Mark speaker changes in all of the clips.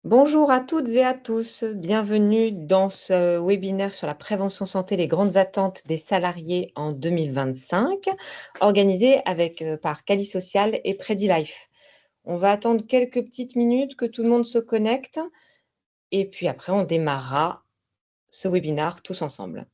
Speaker 1: Bonjour à toutes et à tous, bienvenue dans ce webinaire sur la prévention santé, les grandes attentes des salariés en 2025, organisé par Cali Social et PrediLife. On va attendre quelques petites minutes que tout le monde se connecte et puis après on démarrera ce webinaire tous ensemble.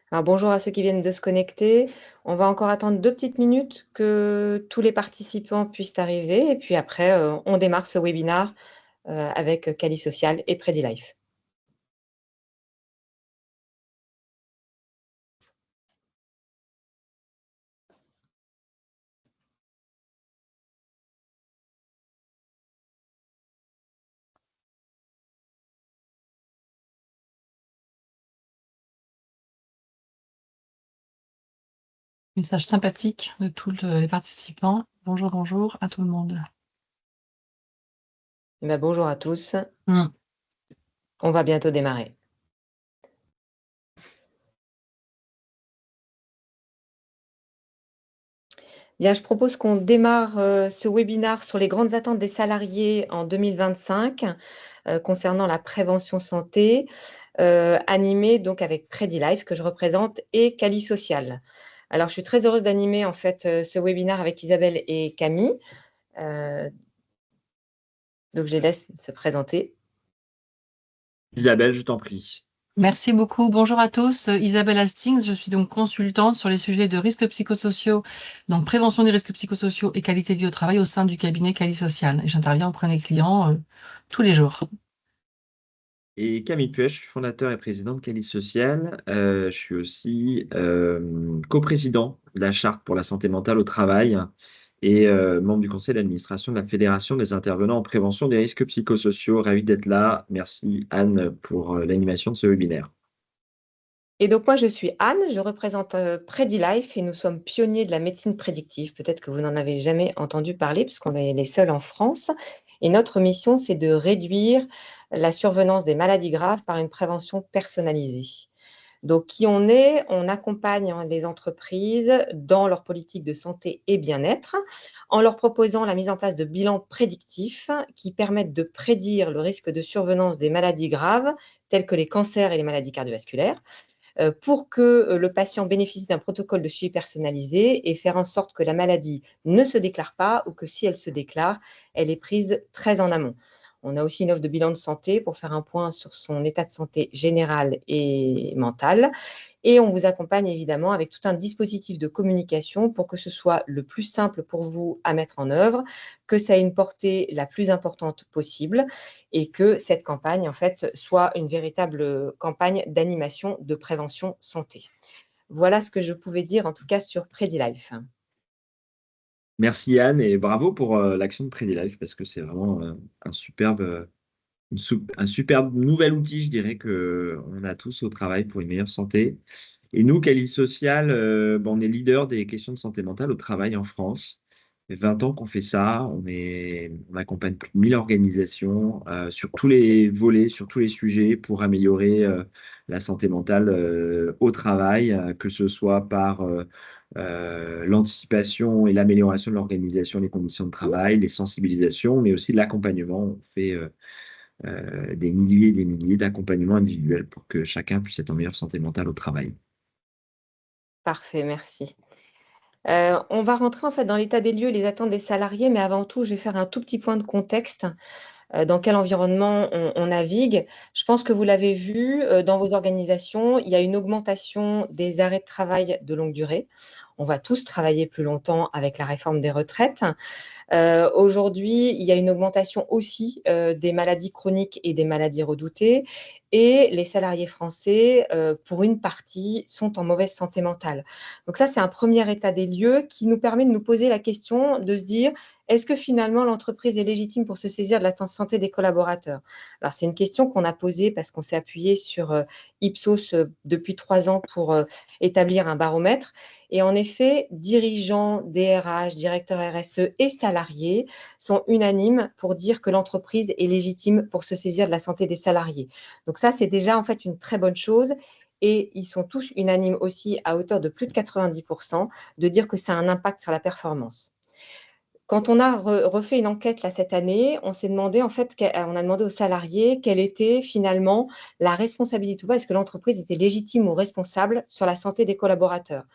Speaker 1: Alors bonjour à ceux qui viennent de se connecter. On va encore attendre 2 petites minutes que tous les participants puissent arriver et puis après, on démarre ce webinaire, avec Cali Social et PrediLife.
Speaker 2: Message sympathique de tous les participants. Bonjour, bonjour à tout le monde.
Speaker 1: Bonjour à tous.
Speaker 2: Mmh.
Speaker 1: On va bientôt démarrer. Bien, je propose qu'on démarre ce webinaire sur les grandes attentes des salariés en 2025 concernant la prévention santé, animé donc avec PrediLife que je représente et Cali Social. Alors, je suis très heureuse d'animer en fait ce webinaire avec Isabelle et Camille. Donc, je les laisse se présenter.
Speaker 3: Isabelle, je t'en prie.
Speaker 2: Merci beaucoup. Bonjour à tous. Isabelle Hastings, je suis donc consultante sur les sujets de risques psychosociaux, donc prévention des risques psychosociaux et qualité de vie au travail au sein du cabinet Cali Social. Et j'interviens auprès des clients tous les jours.
Speaker 3: Et Camille Puech, je suis fondateur et président de Cali Social. Je suis aussi coprésident de la Charte pour la santé mentale au travail et membre du conseil d'administration de la Fédération des intervenants en prévention des risques psychosociaux. Ravi d'être là. Merci Anne pour l'animation de ce webinaire.
Speaker 1: Et donc moi, je suis Anne, je représente PrediLife et nous sommes pionniers de la médecine prédictive. Peut-être que vous n'en avez jamais entendu parler puisqu'on est les seuls en France. Et notre mission, c'est de réduire la survenance des maladies graves par une prévention personnalisée. Donc, qui on est? On accompagne les entreprises dans leur politique de santé et bien-être en leur proposant la mise en place de bilans prédictifs qui permettent de prédire le risque de survenance des maladies graves telles que les cancers et les maladies cardiovasculaires pour que le patient bénéficie d'un protocole de suivi personnalisé et faire en sorte que la maladie ne se déclare pas ou que si elle se déclare, elle est prise très en amont. On a aussi une offre de bilan de santé pour faire un point sur son état de santé général et mental. Et on vous accompagne évidemment avec tout un dispositif de communication pour que ce soit le plus simple pour vous à mettre en œuvre, que ça ait une portée la plus importante possible et que cette campagne, en fait, soit une véritable campagne d'animation de prévention santé. Voilà ce que je pouvais dire en tout cas sur PrediLife.
Speaker 3: Merci Anne et bravo pour l'action de PrediLife parce que c'est vraiment un superbe un superbe nouvel outil, je dirais, qu'on a tous au travail pour une meilleure santé. Et nous, Cali Social, on est leader des questions de santé mentale au travail en France. Ça fait 20 ans qu'on fait ça. On accompagne plus de 1000 organisations sur tous les volets, sur tous les sujets pour améliorer la santé mentale au travail, que ce soit par l'anticipation et l'amélioration de l'organisation des conditions de travail, les sensibilisations, mais aussi de l'accompagnement. On fait des milliers et des milliers d'accompagnements individuels pour que chacun puisse être en meilleure santé mentale au travail.
Speaker 1: Parfait, merci. On va rentrer en fait dans l'état des lieux, les attentes des salariés, mais avant tout, je vais faire un tout petit point de contexte. Dans quel environnement on navigue. Je pense que vous l'avez vu dans vos organisations, il y a une augmentation des arrêts de travail de longue durée. On va tous travailler plus longtemps avec la réforme des retraites. Aujourd'hui, il y a une augmentation aussi des maladies chroniques et des maladies redoutées. Et les salariés français, pour une partie, sont en mauvaise santé mentale. Donc ça, c'est un premier état des lieux qui nous permet de nous poser la question de se dire, est-ce que finalement l'entreprise est légitime pour se saisir de la santé des collaborateurs? Alors, c'est une question qu'on a posée parce qu'on s'est appuyé sur Ipsos depuis 3 ans pour établir un baromètre. Et en effet, dirigeants, DRH, directeurs RSE et salariés sont unanimes pour dire que l'entreprise est légitime pour se saisir de la santé des salariés. Donc ça, c'est déjà en fait une très bonne chose. Et ils sont tous unanimes aussi, à hauteur de plus de 90%, de dire que ça a un impact sur la performance. Quand on a refait une enquête là, cette année, on s'est demandé en fait, on a demandé aux salariés quelle était finalement la responsabilité ou pas, est-ce que l'entreprise était légitime ou responsable sur la santé des collaborateurs.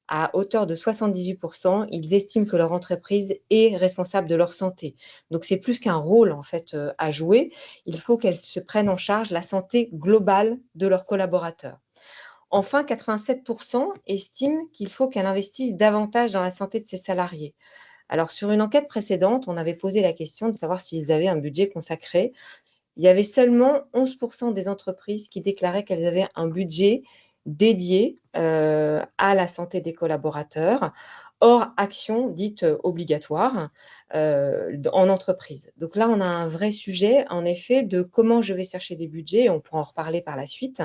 Speaker 1: À hauteur de 78%, ils estiment que leur entreprise est responsable de leur santé. Donc, c'est plus qu'un rôle en fait à jouer. Il faut qu'elles se prennent en charge la santé globale de leurs collaborateurs. Enfin, 87% estiment qu'il faut qu'elle investisse davantage dans la santé de ses salariés. Alors, sur une enquête précédente, on avait posé la question de savoir s'ils avaient un budget consacré. Il y avait seulement 11% des entreprises qui déclaraient qu'elles avaient un budget dédié à la santé des collaborateurs, hors action dite obligatoire en entreprise. Donc là, on a un vrai sujet, en effet, de comment je vais chercher des budgets, on pourra en reparler par la suite,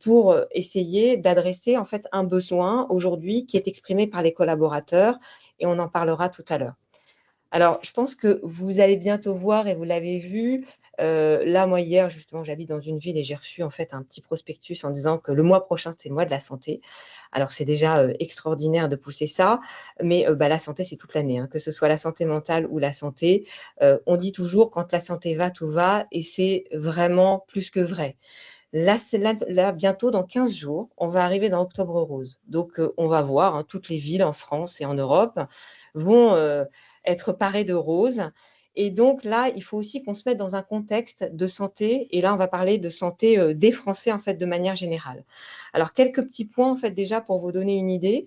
Speaker 1: pour essayer d'adresser en fait un besoin aujourd'hui qui est exprimé par les collaborateurs, et on en parlera tout à l'heure. Alors, je pense que vous allez bientôt voir et vous l'avez vu. Là, moi, hier, justement, j'habite dans une ville et j'ai reçu en fait un petit prospectus en disant que le mois prochain, c'est le mois de la santé. Alors, c'est déjà extraordinaire de pousser ça, mais la santé, c'est toute l'année, hein, que ce soit la santé mentale ou la santé. On dit toujours, quand la santé va, tout va, et c'est vraiment plus que vrai. Là, bientôt, dans 15 jours, on va arriver dans Octobre Rose. Donc, on va voir, hein, toutes les villes en France et en Europe vont être parées de roses. Et donc, là, il faut aussi qu'on se mette dans un contexte de santé. Et là, on va parler de santé des Français, en fait, de manière générale. Alors, quelques petits points, en fait, déjà, pour vous donner une idée.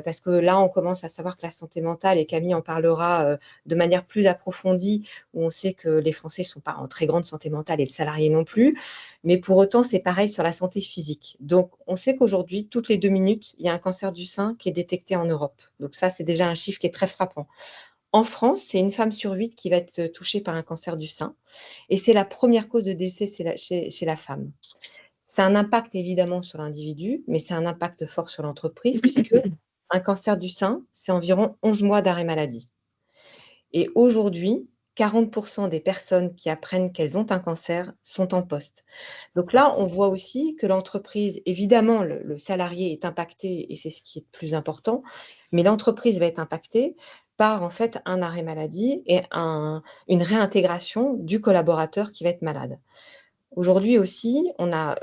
Speaker 1: Parce que là, on commence à savoir que la santé mentale, et Camille en parlera de manière plus approfondie, où on sait que les Français ne sont pas en très grande santé mentale et le salarié non plus. Mais pour autant, c'est pareil sur la santé physique. Donc, on sait qu'aujourd'hui, toutes les 2 minutes, il y a un cancer du sein qui est détecté en Europe. Donc ça, c'est déjà un chiffre qui est très frappant. En France, c'est une femme sur 8 qui va être touchée par un cancer du sein. Et c'est la première cause de décès chez la femme. Ça a un impact évidemment sur l'individu, mais c'est un impact fort sur l'entreprise, puisque un cancer du sein, c'est environ 11 mois d'arrêt maladie. Et aujourd'hui, 40% des personnes qui apprennent qu'elles ont un cancer sont en poste. Donc là, on voit aussi que l'entreprise, évidemment, le salarié est impacté et c'est ce qui est le plus important, mais l'entreprise va être impactée par en fait un arrêt maladie et une réintégration du collaborateur qui va être malade. Aujourd'hui aussi, on a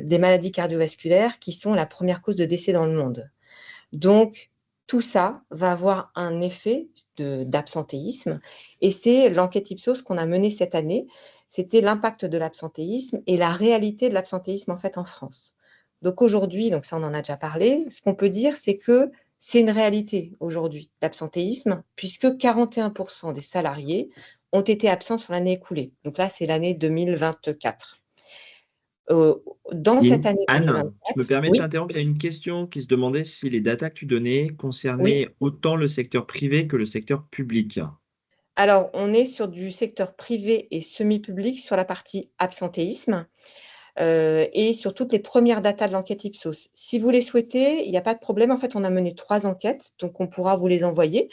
Speaker 1: des maladies cardiovasculaires qui sont la première cause de décès dans le monde. Donc, tout ça va avoir un effet d'absentéisme et c'est l'enquête Ipsos qu'on a menée cette année. C'était l'impact de l'absentéisme et la réalité de l'absentéisme en fait en France. Donc aujourd'hui, donc ça on en a déjà parlé, ce qu'on peut dire c'est que c'est une réalité aujourd'hui, l'absentéisme, puisque 41% des salariés ont été absents sur l'année écoulée. Donc là, c'est l'année 2024. Dans
Speaker 3: Et
Speaker 1: cette année
Speaker 3: Anne,
Speaker 1: 2024,
Speaker 3: je me permets de
Speaker 1: oui,
Speaker 3: t'interrompre. Il y a une question qui se demandait si les datas que tu donnais
Speaker 1: oui.
Speaker 3: concernaient autant le secteur privé que le secteur public.
Speaker 1: Alors, on est sur du secteur privé et semi-public sur la partie absentéisme et sur toutes les premières datas de l'enquête Ipsos. Si vous les souhaitez, il n'y a pas de problème. En fait, on a mené 3 enquêtes, donc on pourra vous les envoyer.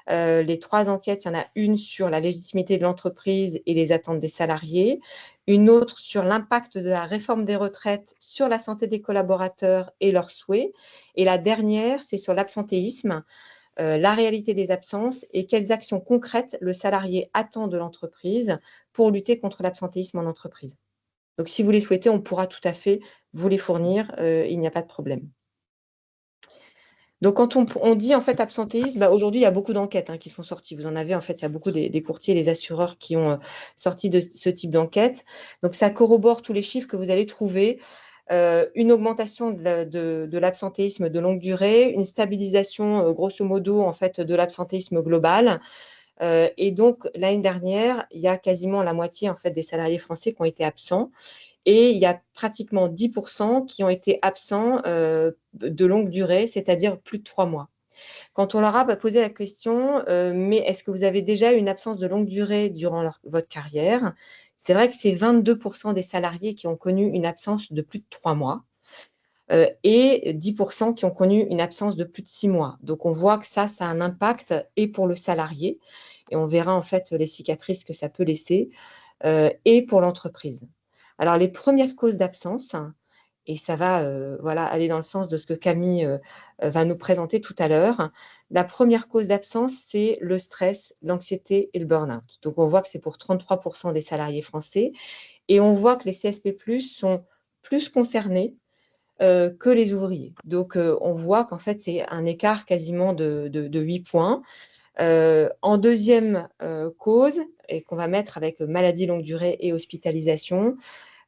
Speaker 1: Les 3 enquêtes, il y en a une sur la légitimité de l'entreprise et les attentes des salariés, une autre sur l'impact de la réforme des retraites sur la santé des collaborateurs et leurs souhaits, et la dernière, c'est sur l'absentéisme, la réalité des absences et quelles actions concrètes le salarié attend de l'entreprise pour lutter contre l'absentéisme en entreprise. Donc, si vous les souhaitez, on pourra tout à fait vous les fournir, il n'y a pas de problème. Donc, quand on dit en fait absentéisme, aujourd'hui, il y a beaucoup d'enquêtes qui sont sorties. Vous en avez, en fait, il y a beaucoup des courtiers, les assureurs qui ont sorti de ce type d'enquête. Donc, ça corrobore tous les chiffres que vous allez trouver. Une augmentation de l'absentéisme de longue durée, une stabilisation, grosso modo, en fait, de l'absentéisme global. Et donc, l'année dernière, il y a quasiment la moitié, en fait, des salariés français qui ont été absents. Et il y a pratiquement 10% qui ont été absents de longue durée, c'est-à-dire plus de 3 mois. Quand on leur a posé la question, mais est-ce que vous avez déjà eu une absence de longue durée durant votre carrière? C'est vrai que c'est 22% des salariés qui ont connu une absence de plus de 3 mois et 10% qui ont connu une absence de plus de 6 mois. Donc, on voit que ça a un impact et pour le salarié, et on verra en fait les cicatrices que ça peut laisser, et pour l'entreprise. Alors, les premières causes d'absence, et ça va aller dans le sens de ce que Camille va nous présenter tout à l'heure. La première cause d'absence, c'est le stress, l'anxiété et le burn-out. Donc, on voit que c'est pour 33% des salariés français et on voit que les CSP+, sont plus concernés que les ouvriers. Donc, on voit qu'en fait, c'est un écart quasiment de 8 points. En deuxième cause, et qu'on va mettre avec maladie longue durée et hospitalisation,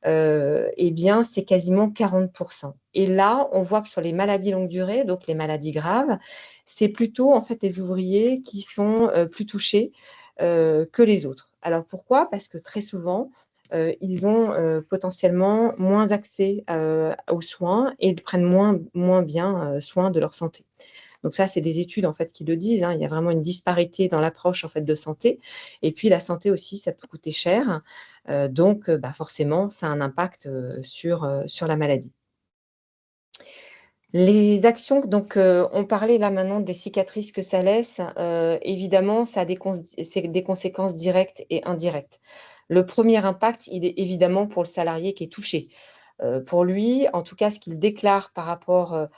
Speaker 1: eh bien, c'est quasiment 40%. Et là, on voit que sur les maladies longue durée, donc les maladies graves, c'est plutôt en fait les ouvriers qui sont plus touchés que les autres. Alors pourquoi? Parce que très souvent, ils ont potentiellement moins accès aux soins et ils prennent moins bien soin de leur santé. Donc ça, c'est des études en fait qui le disent. Il y a vraiment une disparité dans l'approche en fait de santé. Et puis la santé aussi, ça peut coûter cher. Donc forcément, ça a un impact sur la maladie. Les actions, donc on parlait là maintenant des cicatrices que ça laisse. Évidemment, ça a des conséquences directes et indirectes. Le premier impact, il est évidemment pour le salarié qui est touché. Pour lui, en tout cas, ce qu'il déclare par rapport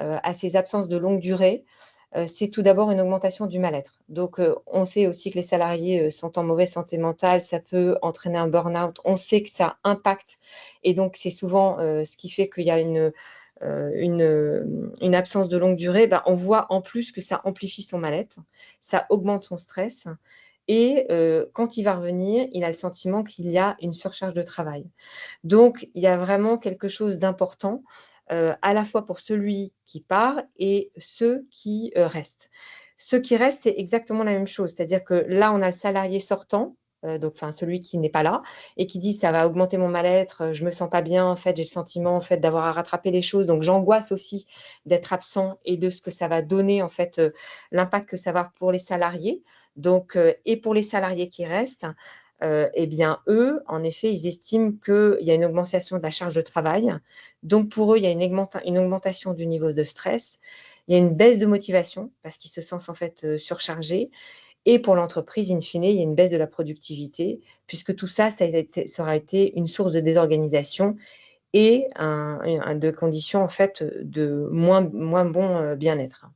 Speaker 1: à ces absences de longue durée, c'est tout d'abord une augmentation du mal-être. Donc, on sait aussi que les salariés sont en mauvaise santé mentale, ça peut entraîner un burn-out. On sait que ça impacte et donc c'est souvent ce qui fait qu'il y a une absence de longue durée. On voit en plus que ça amplifie son mal-être, ça augmente son stress et quand il va revenir, il a le sentiment qu'il y a une surcharge de travail. Donc, il y a vraiment quelque chose d'important, à la fois pour celui qui part et ceux qui restent. Ceux qui restent, c'est exactement la même chose. C'est-à-dire que là, on a le salarié sortant, celui qui n'est pas là et qui dit: «Ça va augmenter mon mal-être, je me sens pas bien, en fait, j'ai le sentiment, en fait, d'avoir à rattraper les choses, donc j'angoisse aussi d'être absent et de ce que ça va donner, en fait, l'impact que ça va avoir pour les salariés». Donc, et pour les salariés qui restent, eh bien, eux, en effet, ils estiment qu'il y a une augmentation de la charge de travail. Donc, pour eux, il y a une augmentation du niveau de stress. Il y a une baisse de motivation parce qu'ils se sentent en fait surchargés. Et pour l'entreprise, in fine, il y a une baisse de la productivité puisque tout ça, ça aura été une source de désorganisation et de conditions en fait de moins bon bien-être.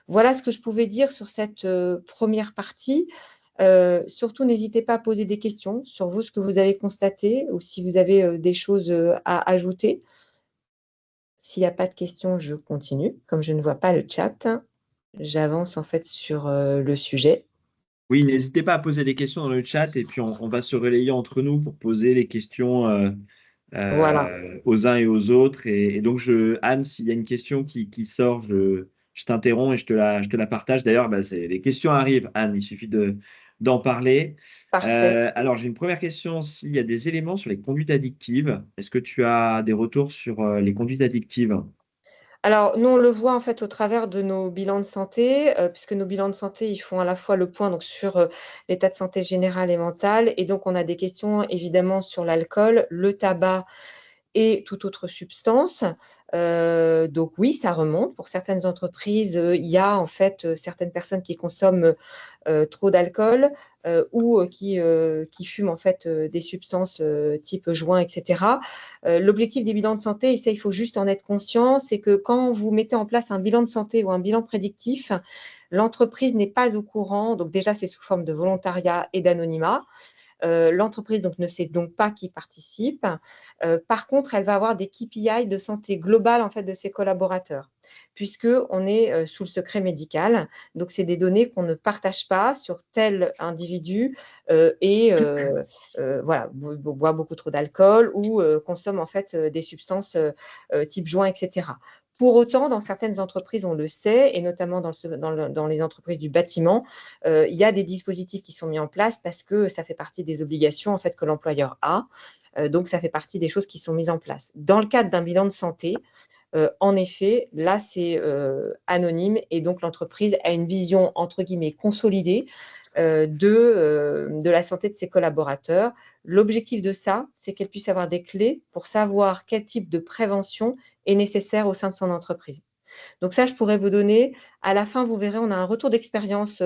Speaker 1: Voilà ce que je pouvais dire sur cette première partie. Surtout, n'hésitez pas à poser des questions sur vous, ce que vous avez constaté ou si vous avez des choses à ajouter. S'il n'y a pas de questions, je continue. Comme je ne vois pas le chat, j'avance en fait sur le sujet.
Speaker 3: Oui, n'hésitez pas à poser des questions dans le chat et puis on va se relayer entre nous pour poser les questions
Speaker 1: Voilà,
Speaker 3: aux uns et aux autres. Et donc, Anne, s'il y a une question qui sort, je t'interromps et je te la partage. D'ailleurs, les questions arrivent, Anne, il suffit d'en parler.
Speaker 1: parfait.
Speaker 3: Alors, j'ai une première question. S'il y a des éléments sur les conduites addictives, est-ce que tu as des retours sur les conduites addictives?
Speaker 1: Alors, nous, on le voit en fait au travers de nos bilans de santé, puisque nos bilans de santé, ils font à la fois le point donc sur l'état de santé général et mental. Et donc, on a des questions évidemment sur l'alcool, le tabac et toute autre substance. Donc oui, ça remonte. Pour certaines entreprises, il y a en fait certaines personnes qui consomment trop d'alcool ou qui fument en fait des substances type joint, etc. L'objectif des bilans de santé, et ça il faut juste en être conscient, c'est que quand vous mettez en place un bilan de santé ou un bilan prédictif, l'entreprise n'est pas au courant, donc déjà c'est sous forme de volontariat et d'anonymat. L'entreprise donc, ne sait donc pas qui participe. Par contre, elle va avoir des KPI de santé globale en fait, de ses collaborateurs, puisqu'on est sous le secret médical. Donc, c'est des données qu'on ne partage pas sur tel individu voilà, boit beaucoup trop d'alcool ou consomme en fait des substances type joint, etc. Pour autant, dans certaines entreprises, on le sait, et notamment dans les entreprises du bâtiment, il y a des dispositifs qui sont mis en place parce que ça fait partie des obligations en fait, que l'employeur a. Donc, ça fait partie des choses qui sont mises en place. Dans le cadre d'un bilan de santé, en effet, là, c'est anonyme et donc l'entreprise a une vision, entre guillemets, consolidée de la santé de ses collaborateurs. L'objectif de ça, c'est qu'elle puisse avoir des clés pour savoir quel type de prévention est nécessaire au sein de son entreprise. Donc ça, je pourrais vous donner. À la fin, vous verrez, on a un retour d'expérience.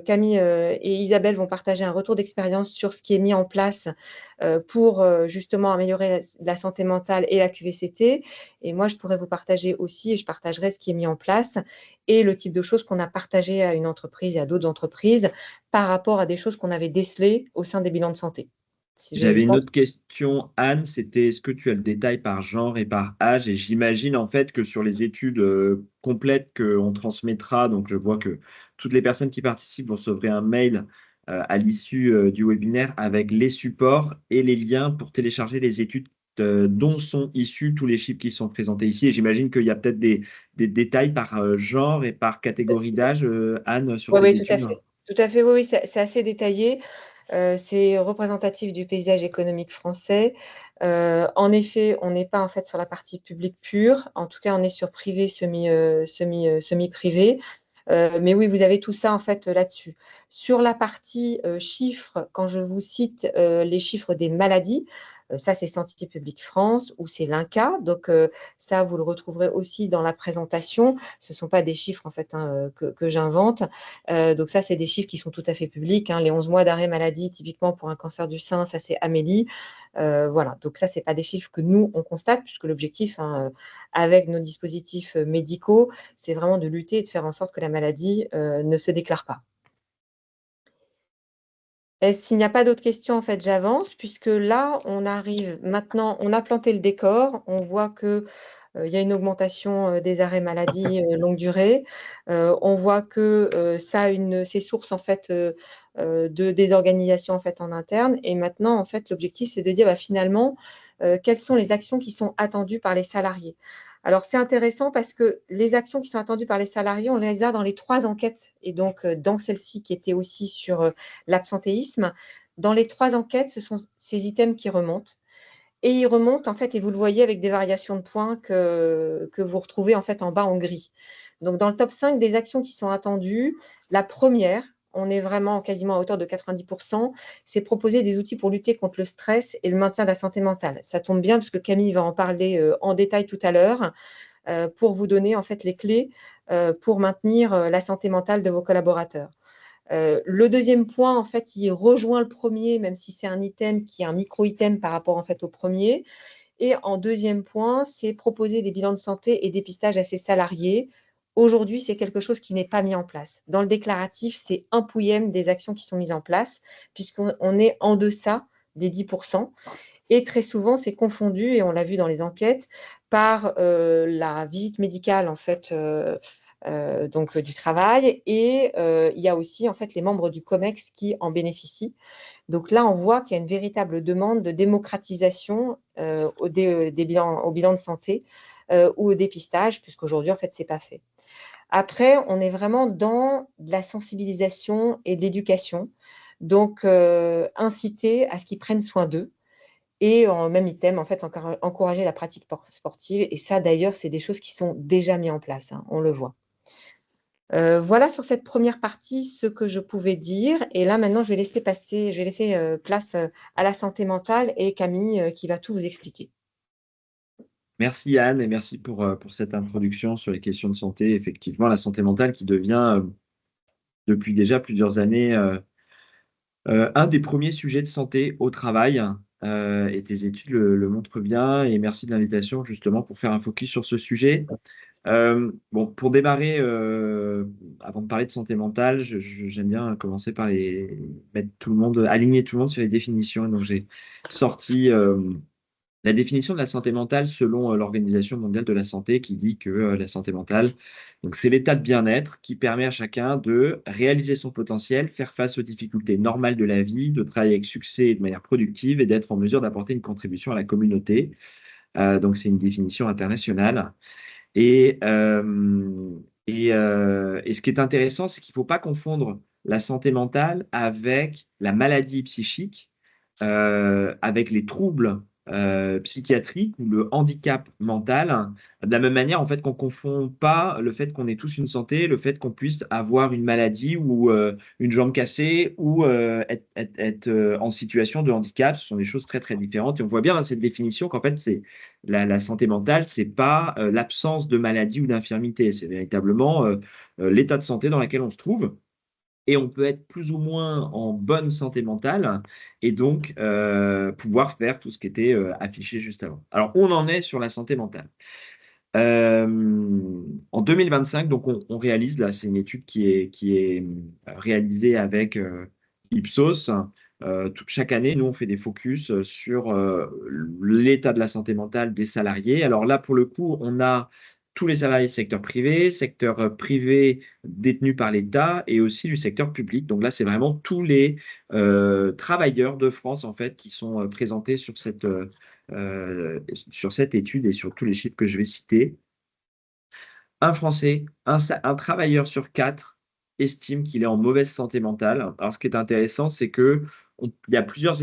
Speaker 1: Camille et Isabelle vont partager un retour d'expérience sur ce qui est mis en place pour justement améliorer la santé mentale et la QVCT. Et moi, je pourrais vous partager aussi, et je partagerai ce qui est mis en place et le type de choses qu'on a partagé à une entreprise et à d'autres entreprises par rapport à des choses qu'on avait décelées au sein des bilans de santé. Je
Speaker 3: J'avais une
Speaker 1: pense.
Speaker 3: autre question, Anne, c'était est-ce que tu as le détail par genre et par âge? Et j'imagine en fait que sur les études complètes qu'on transmettra, donc je vois que toutes les personnes qui participent vont recevoir un mail à l'issue du webinaire avec les supports et les liens pour télécharger les études dont sont issus tous les chiffres qui sont présentés ici. Et j'imagine qu'il y a peut-être des détails par genre et par catégorie d'âge, Anne, sur
Speaker 1: Oui,
Speaker 3: tes
Speaker 1: oui, tout à
Speaker 3: études.
Speaker 1: fait. Tout à fait, oui, oui, c'est assez détaillé. C'est représentatif du paysage économique français. En effet, on n'est pas en fait sur la partie publique pure. En tout cas, on est sur privé, semi-privé. Mais oui, vous avez tout ça en fait là-dessus. Sur la partie chiffres, quand je vous cite les chiffres des maladies, ça c'est Santé publique France ou c'est l'INCa. Donc ça, vous le retrouverez aussi dans la présentation. Ce ne sont pas des chiffres en fait que j'invente. Donc ça, c'est des chiffres qui sont tout à fait publics, hein. Les 11 mois d'arrêt maladie, typiquement pour un cancer du sein, ça c'est Amélie. Voilà, donc ça, ce n'est pas des chiffres que nous, on constate, puisque l'objectif, hein, avec nos dispositifs médicaux, c'est vraiment de lutter et de faire en sorte que la maladie ne se déclare pas. S'il n'y a pas d'autres questions, en fait, j'avance, puisque là, on arrive maintenant, on a planté le décor, on voit que il y a une augmentation des arrêts maladie longue durée. On voit que ça a ses sources en fait, de désorganisation en fait, en interne. Et maintenant, en fait, l'objectif, c'est de dire bah, finalement, quelles sont les actions qui sont attendues par les salariés. Alors, c'est intéressant parce que les actions qui sont attendues par les salariés, on les a dans les 3 enquêtes. Et donc, dans celle-ci qui était aussi sur l'absentéisme, dans les 3 enquêtes, ce sont ces items qui remontent. Et il remonte en fait et vous le voyez avec des variations de points que vous retrouvez en fait en bas en gris. Donc dans le top 5 des actions qui sont attendues, la première, on est vraiment quasiment à hauteur de 90 c'est proposer des outils pour lutter contre le stress et le maintien de la santé mentale. Ça tombe bien puisque Camille va en parler en détail tout à l'heure pour vous donner en fait les clés pour maintenir la santé mentale de vos collaborateurs. Le deuxième point, en fait, il rejoint le premier, même si c'est un item qui est un micro-item par rapport en fait, au premier. Et en deuxième point, c'est proposer des bilans de santé et dépistage à ses salariés. Aujourd'hui, c'est quelque chose qui n'est pas mis en place. Dans le déclaratif, c'est un pouillème des actions qui sont mises en place, puisqu'on est en deçà des 10%. Et très souvent, c'est confondu, et on l'a vu dans les enquêtes, par la visite médicale en fait, donc du travail. Et il y a aussi en fait les membres du COMEX qui en bénéficient. Donc là, on voit qu'il y a une véritable demande de démocratisation au bilan de santé ou au dépistage, puisqu'aujourd'hui, en fait, ce n'est pas fait. Après, on est vraiment dans de la sensibilisation et de l'éducation. Donc, inciter à ce qu'ils prennent soin d'eux. Et en même item, en fait, encourager la pratique sportive. Et ça, d'ailleurs, c'est des choses qui sont déjà mises en place, hein, on le voit. Voilà sur cette première partie ce que je pouvais dire. Et là, maintenant, je vais laisser place à la santé mentale et Camille qui va tout vous expliquer.
Speaker 3: Merci Anne et merci pour cette introduction sur les questions de santé. Effectivement, la santé mentale qui devient depuis déjà plusieurs années un des premiers sujets de santé au travail. Et tes études le montrent bien. Et merci de l'invitation justement pour faire un focus sur ce sujet. Bon, pour démarrer, avant de parler de santé mentale, j'aime bien commencer par mettre tout le monde, aligner tout le monde sur les définitions. Et donc, j'ai sorti la définition de la santé mentale selon l'Organisation mondiale de la santé qui dit que la santé mentale, donc c'est l'état de bien-être qui permet à chacun de réaliser son potentiel, faire face aux difficultés normales de la vie, de travailler avec succès et de manière productive et d'être en mesure d'apporter une contribution à la communauté. Donc, c'est une définition internationale. Et, et ce qui est intéressant, c'est qu'il ne faut pas confondre la santé mentale avec la maladie psychique, avec les troubles psychiatriques ou le handicap mental. De la même manière, en fait, qu'on ne confond pas le fait qu'on ait tous une santé, le fait qu'on puisse avoir une maladie ou une jambe cassée ou être en situation de handicap. Ce sont des choses très, très différentes. Et on voit bien dans cette définition qu'en fait, c'est la santé mentale, c'est pas l'absence de maladie ou d'infirmité, c'est véritablement l'état de santé dans lequel on se trouve. Et on peut être plus ou moins en bonne santé mentale et donc pouvoir faire tout ce qui était affiché juste avant. Alors, on en est sur la santé mentale. Euh, En 2025, donc on réalise, là, c'est une étude qui est réalisée avec Ipsos. Chaque année, nous, on fait des focus sur l'état de la santé mentale des salariés. Alors là, pour le coup, on a tous les salariés du secteur privé détenu par l'État et aussi du secteur public. Donc là, c'est vraiment tous les travailleurs de France, en fait, qui sont présentés sur cette étude et sur tous les chiffres que je vais citer. Un Français, un travailleur sur quatre estime qu'il est en mauvaise santé mentale. Alors, ce qui est intéressant, c'est que il y a plusieurs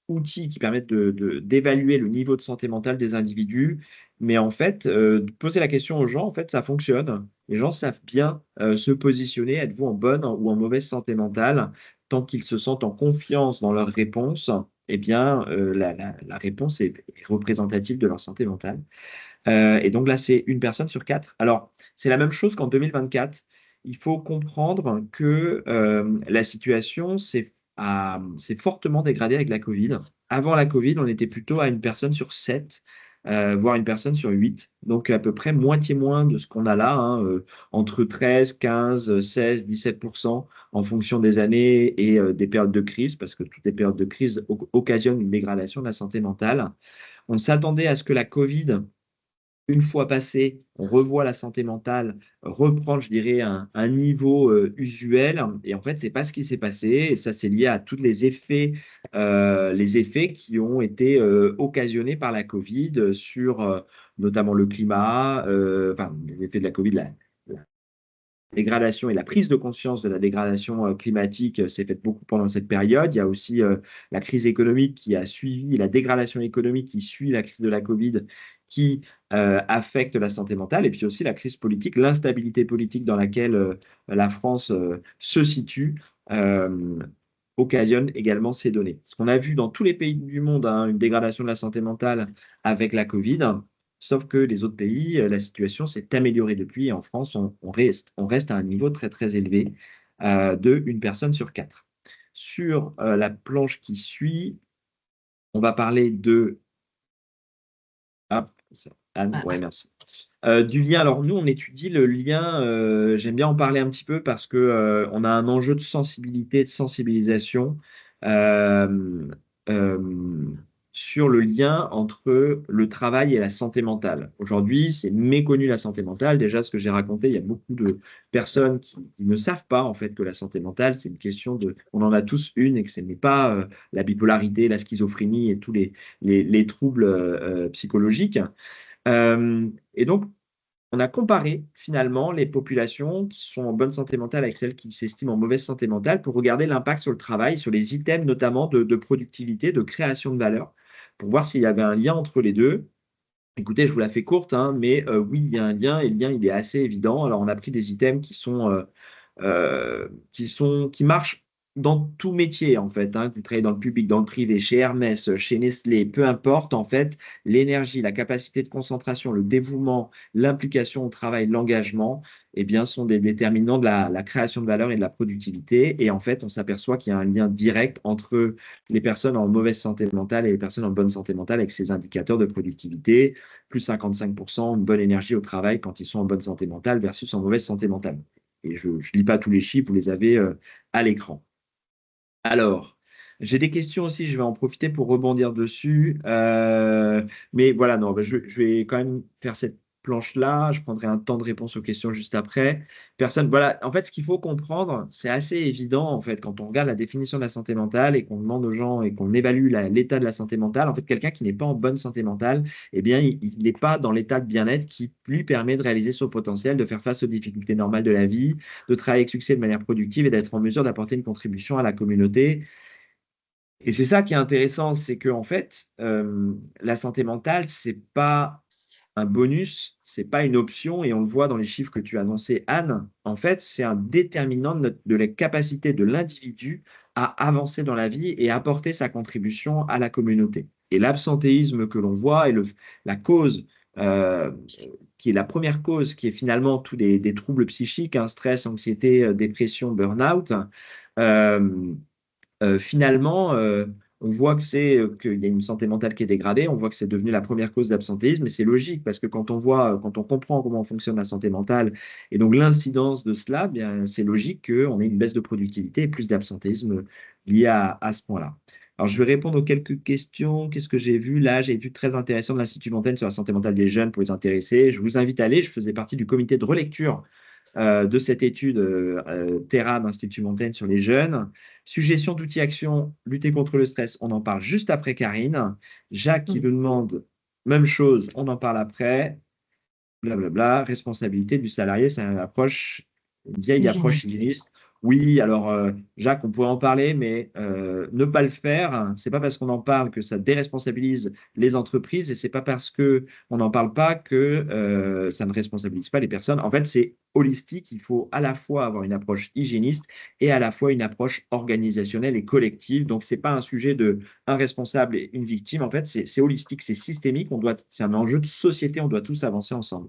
Speaker 3: outils qui permettent d'évaluer le niveau de santé mentale des individus. Mais en fait, de poser la question aux gens, en fait, ça fonctionne. Les gens savent bien se positionner. Êtes-vous en bonne ou en mauvaise santé mentale? Tant qu'ils se sentent en confiance dans leur réponse, eh bien, la réponse est représentative de leur santé mentale. Et donc là, c'est une personne sur quatre. Alors, c'est la même chose qu'en 2024. Il faut comprendre que la situation s'est fortement dégradée avec la Covid. Avant la Covid, on était plutôt à une personne sur 7, voire une personne sur 8. Donc à peu près moitié moins de ce qu'on a là, hein, entre 13, 15, 16, 17% en fonction des années et des périodes de crise, parce que toutes les périodes de crise occasionnent une dégradation de la santé mentale. On s'attendait à ce que la Covid une fois passé, on revoit la santé mentale reprendre, je dirais, un niveau usuel. Et en fait, ce n'est pas ce qui s'est passé. Et ça, c'est lié à tous les effets qui ont été occasionnés par la Covid sur notamment le climat, enfin, les effets de la Covid, la dégradation et la prise de conscience de la dégradation climatique s'est faite beaucoup pendant cette période. Il y a aussi la crise économique qui a suivi, la dégradation économique qui suit la crise de la Covid qui affecte la santé mentale, et puis aussi la crise politique, l'instabilité politique dans laquelle la France se situe. euh, occasionne également ces données. Ce qu'on a vu dans tous les pays du monde, hein, une dégradation de la santé mentale avec la Covid, sauf que les autres pays, la situation s'est améliorée depuis. Et en France, on reste à un niveau très, très élevé de une personne sur quatre. Sur la planche qui suit, on va parler de... Ah, Anne,
Speaker 2: Ah,
Speaker 3: ouais, merci. Du lien, alors nous, on étudie le lien, j'aime bien en parler un petit peu parce que on a un enjeu de sensibilité, de sensibilisation euh, euh, sur le lien entre le travail et la santé mentale. Aujourd'hui, c'est méconnu la santé mentale. Déjà, ce que j'ai raconté, il y a beaucoup de personnes qui ne savent pas en fait que la santé mentale, c'est une question de, on en a tous une et que ce n'est pas la bipolarité, la schizophrénie et tous les troubles psychologiques. Et donc, on a comparé finalement les populations qui sont en bonne santé mentale avec celles qui s'estiment en mauvaise santé mentale pour regarder l'impact sur le travail, sur les items notamment de productivité, de création de valeur, pour voir s'il y avait un lien entre les deux. Écoutez, je vous la fais courte, hein, mais oui, il y a un lien et le lien, il est assez évident. Alors, on a pris des items qui marchent dans tout métier, en fait, hein, que vous travaillez dans le public, dans le privé, chez Hermès, chez Nestlé, peu importe, en fait, l'énergie, la capacité de concentration, le dévouement, l'implication au travail, l'engagement, eh bien, sont des déterminants de la création de valeur et de la productivité. Et en fait, on s'aperçoit qu'il y a un lien direct entre les personnes en mauvaise santé mentale et les personnes en bonne santé mentale avec ces indicateurs de productivité, plus 55%, une bonne énergie au travail quand ils sont en bonne santé mentale versus en mauvaise santé mentale. Et je ne lis pas tous les chiffres, vous les avez à l'écran. Alors, j'ai des questions aussi, je vais en profiter pour rebondir dessus. Mais voilà, non, bah, je vais quand même faire cette planche-là. Je prendrai un temps de réponse aux questions juste après. Voilà, en fait, ce qu'il faut comprendre, c'est assez évident, en fait, quand on regarde la définition de la santé mentale et qu'on demande aux gens et qu'on évalue l'état de la santé mentale, en fait, quelqu'un qui n'est pas en bonne santé mentale, eh bien, il n'est pas dans l'état de bien-être qui lui permet de réaliser son potentiel, de faire face aux difficultés normales de la vie, de travailler avec succès de manière productive et d'être en mesure d'apporter une contribution à la communauté. Et c'est ça qui est intéressant, c'est que en fait, la santé mentale, c'est pas un bonus, c'est pas une option, et on le voit dans les chiffres que tu as annoncés, Anne. En fait, c'est un déterminant de la capacité de l'individu à avancer dans la vie et apporter sa contribution à la communauté. Et l'absentéisme que l'on voit est la cause, euh, qui est la première cause, qui est finalement tous des troubles psychiques, hein, stress, anxiété, dépression, burn-out. Euh, Finalement, on voit qu'il y a une santé mentale qui est dégradée, on voit que c'est devenu la première cause d'absentéisme, et c'est logique, parce que quand on comprend comment fonctionne la santé mentale, et donc l'incidence de cela, bien, c'est logique qu'on ait une baisse de productivité et plus d'absentéisme lié à ce point-là. Alors, je vais répondre aux quelques questions. Qu'est-ce que j'ai vu là? J'ai une étude très intéressante de l'Institut Montaigne sur la santé mentale des jeunes pour les intéresser. Je vous invite à aller. Je faisais partie du comité de relecture de cette étude Terram, Institut Montaigne sur les jeunes. Suggestion d'outils action, lutter contre le stress, on en parle juste après Karine. Jacques qui
Speaker 2: Mm.
Speaker 3: nous demande, même chose, on en parle après. Blablabla, responsabilité du salarié, c'est une vieille approche
Speaker 2: Hygiéniste.
Speaker 3: hygiéniste. Oui, alors Jacques, on pourrait en parler, mais ne pas le faire, hein, c'est pas parce qu'on en parle que ça déresponsabilise les entreprises et c'est pas parce que on n'en parle pas que ça ne responsabilise pas les personnes. En fait, c'est holistique. Il faut à la fois avoir une approche hygiéniste et à la fois une approche organisationnelle et collective. Donc, c'est pas un sujet de un responsable et une victime. En fait, c'est holistique, c'est systémique. C'est un enjeu de société. On doit tous avancer ensemble.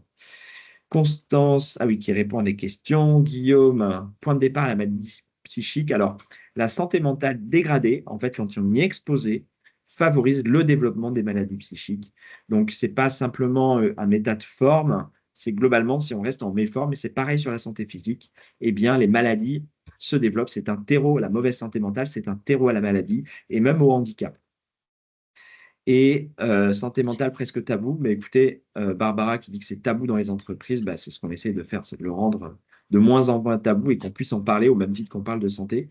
Speaker 3: Constance, ah oui, qui répond à des questions. Guillaume, point de départ à la maladie psychique. Alors, la santé mentale dégradée, en fait, quand on y est exposé, favorise le développement des maladies psychiques. Donc, ce n'est pas simplement un état de forme, c'est globalement, si on reste en méforme, et c'est pareil sur la santé physique, eh bien, les maladies se développent. C'est un terreau, la mauvaise santé mentale, c'est un terreau à la maladie et même au handicap. Et santé mentale presque tabou. Mais écoutez, Barbara qui dit que c'est tabou dans les entreprises, bah, c'est ce qu'on essaie de faire, c'est de le rendre de moins en moins tabou et qu'on puisse en parler au même titre qu'on parle de santé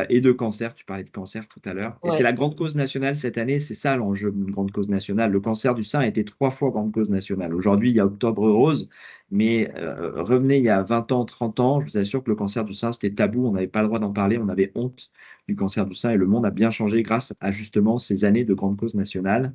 Speaker 3: et de cancer. Tu parlais de cancer tout à l'heure. Et c'est
Speaker 1: Ouais.
Speaker 3: la grande cause nationale cette année, c'est ça l'enjeu d'une grande cause nationale. Le cancer du sein a été 3 fois grande cause nationale. Aujourd'hui, il y a Octobre Rose, mais revenez il y a 20 ans, 30 ans, je vous assure que le cancer du sein, c'était tabou, on n'avait pas le droit d'en parler, on avait honte du cancer du sein et le monde a bien changé grâce à justement ces années de grandes causes nationales.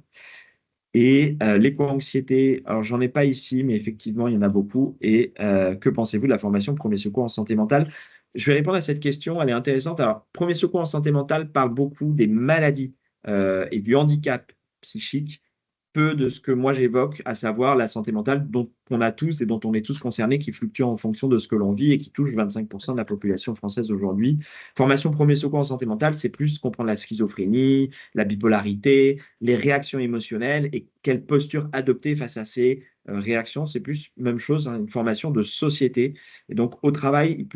Speaker 3: Et l'éco-anxiété, alors j'en ai pas ici, mais effectivement, il y en a beaucoup. Et que pensez-vous de la formation Premier Secours en santé mentale? Je vais répondre à cette question, elle est intéressante. Alors, Premier Secours en santé mentale parle beaucoup des maladies et du handicap psychique, peu de ce que moi j'évoque, à savoir la santé mentale dont on a tous et dont on est tous concernés, qui fluctue en fonction de ce que l'on vit et qui touche 25% de la population française aujourd'hui. Formation premier secours en santé mentale, c'est plus comprendre la schizophrénie, la bipolarité, les réactions émotionnelles et quelle posture adopter face à ces réactions. C'est plus même chose, hein, une formation de société. Et donc au travail,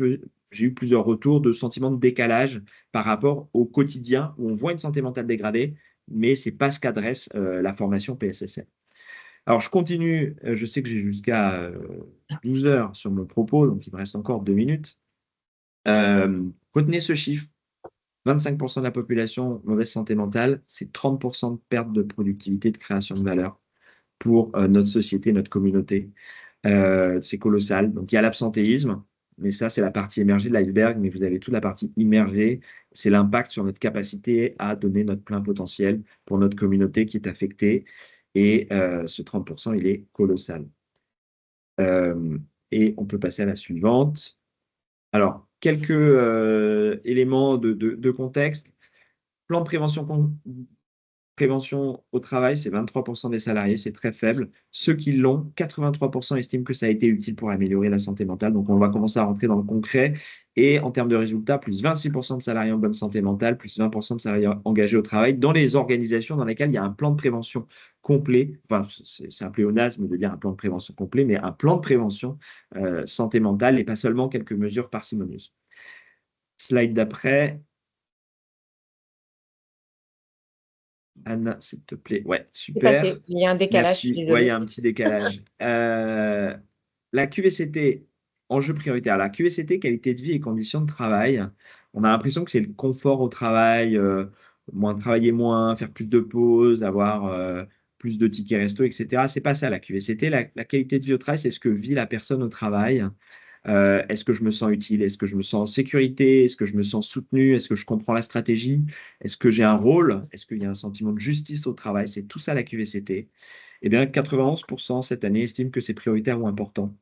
Speaker 3: j'ai eu plusieurs retours de sentiments de décalage par rapport au quotidien où on voit une santé mentale dégradée, mais ce n'est pas ce qu'adresse la formation PSSM. Alors, je continue. Je sais que j'ai jusqu'à 12 heures sur mon propos, donc il me reste encore 2 minutes. Retenez ce chiffre. 25% de la population, mauvaise santé mentale, c'est 30% de perte de productivité, de création de valeur pour notre société, notre communauté. C'est colossal. Donc, il y a l'absentéisme, mais ça, c'est la partie émergée de l'iceberg, mais vous avez toute la partie immergée. C'est l'impact sur notre capacité à donner notre plein potentiel pour notre communauté qui est affectée. Et ce 30%, il est colossal. Euh, et on peut passer à la suivante. Alors, quelques éléments de contexte. Plan de prévention au travail, c'est 23% des salariés, c'est très faible. Ceux qui l'ont, 83% estiment que ça a été utile pour améliorer la santé mentale. Donc, on va commencer à rentrer dans le concret. Et en termes de résultats, plus 26% de salariés en bonne santé mentale, plus 20% de salariés engagés au travail dans les organisations dans lesquelles il y a un plan de prévention complet. Enfin, c'est un pléonasme de dire un plan de prévention complet, mais un plan de prévention santé mentale et pas seulement quelques mesures parcimonieuses. Slide d'après. Anna, s'il te plaît. Ouais,
Speaker 1: C'est passé.
Speaker 3: super.
Speaker 1: Il y a un décalage, je suis
Speaker 3: Merci. Ouais, il y
Speaker 1: désolée.
Speaker 3: a un petit décalage. La QVCT, enjeu prioritaire. La QVCT, qualité de vie et conditions de travail. On a l'impression que c'est le confort au travail, moins travailler moins, faire plus de pauses, avoir plus de tickets resto, etc. C'est pas ça la QVCT. La qualité de vie au travail, c'est ce que vit la personne au travail. Est-ce que je me sens utile? Est-ce que je me sens en sécurité? Est-ce que je me sens soutenu? Est-ce que je comprends la stratégie? Est-ce que j'ai un rôle? Est-ce qu'il y a un sentiment de justice au travail? C'est tout ça la QVCT. Eh bien, 91% cette année estiment que c'est prioritaire ou important,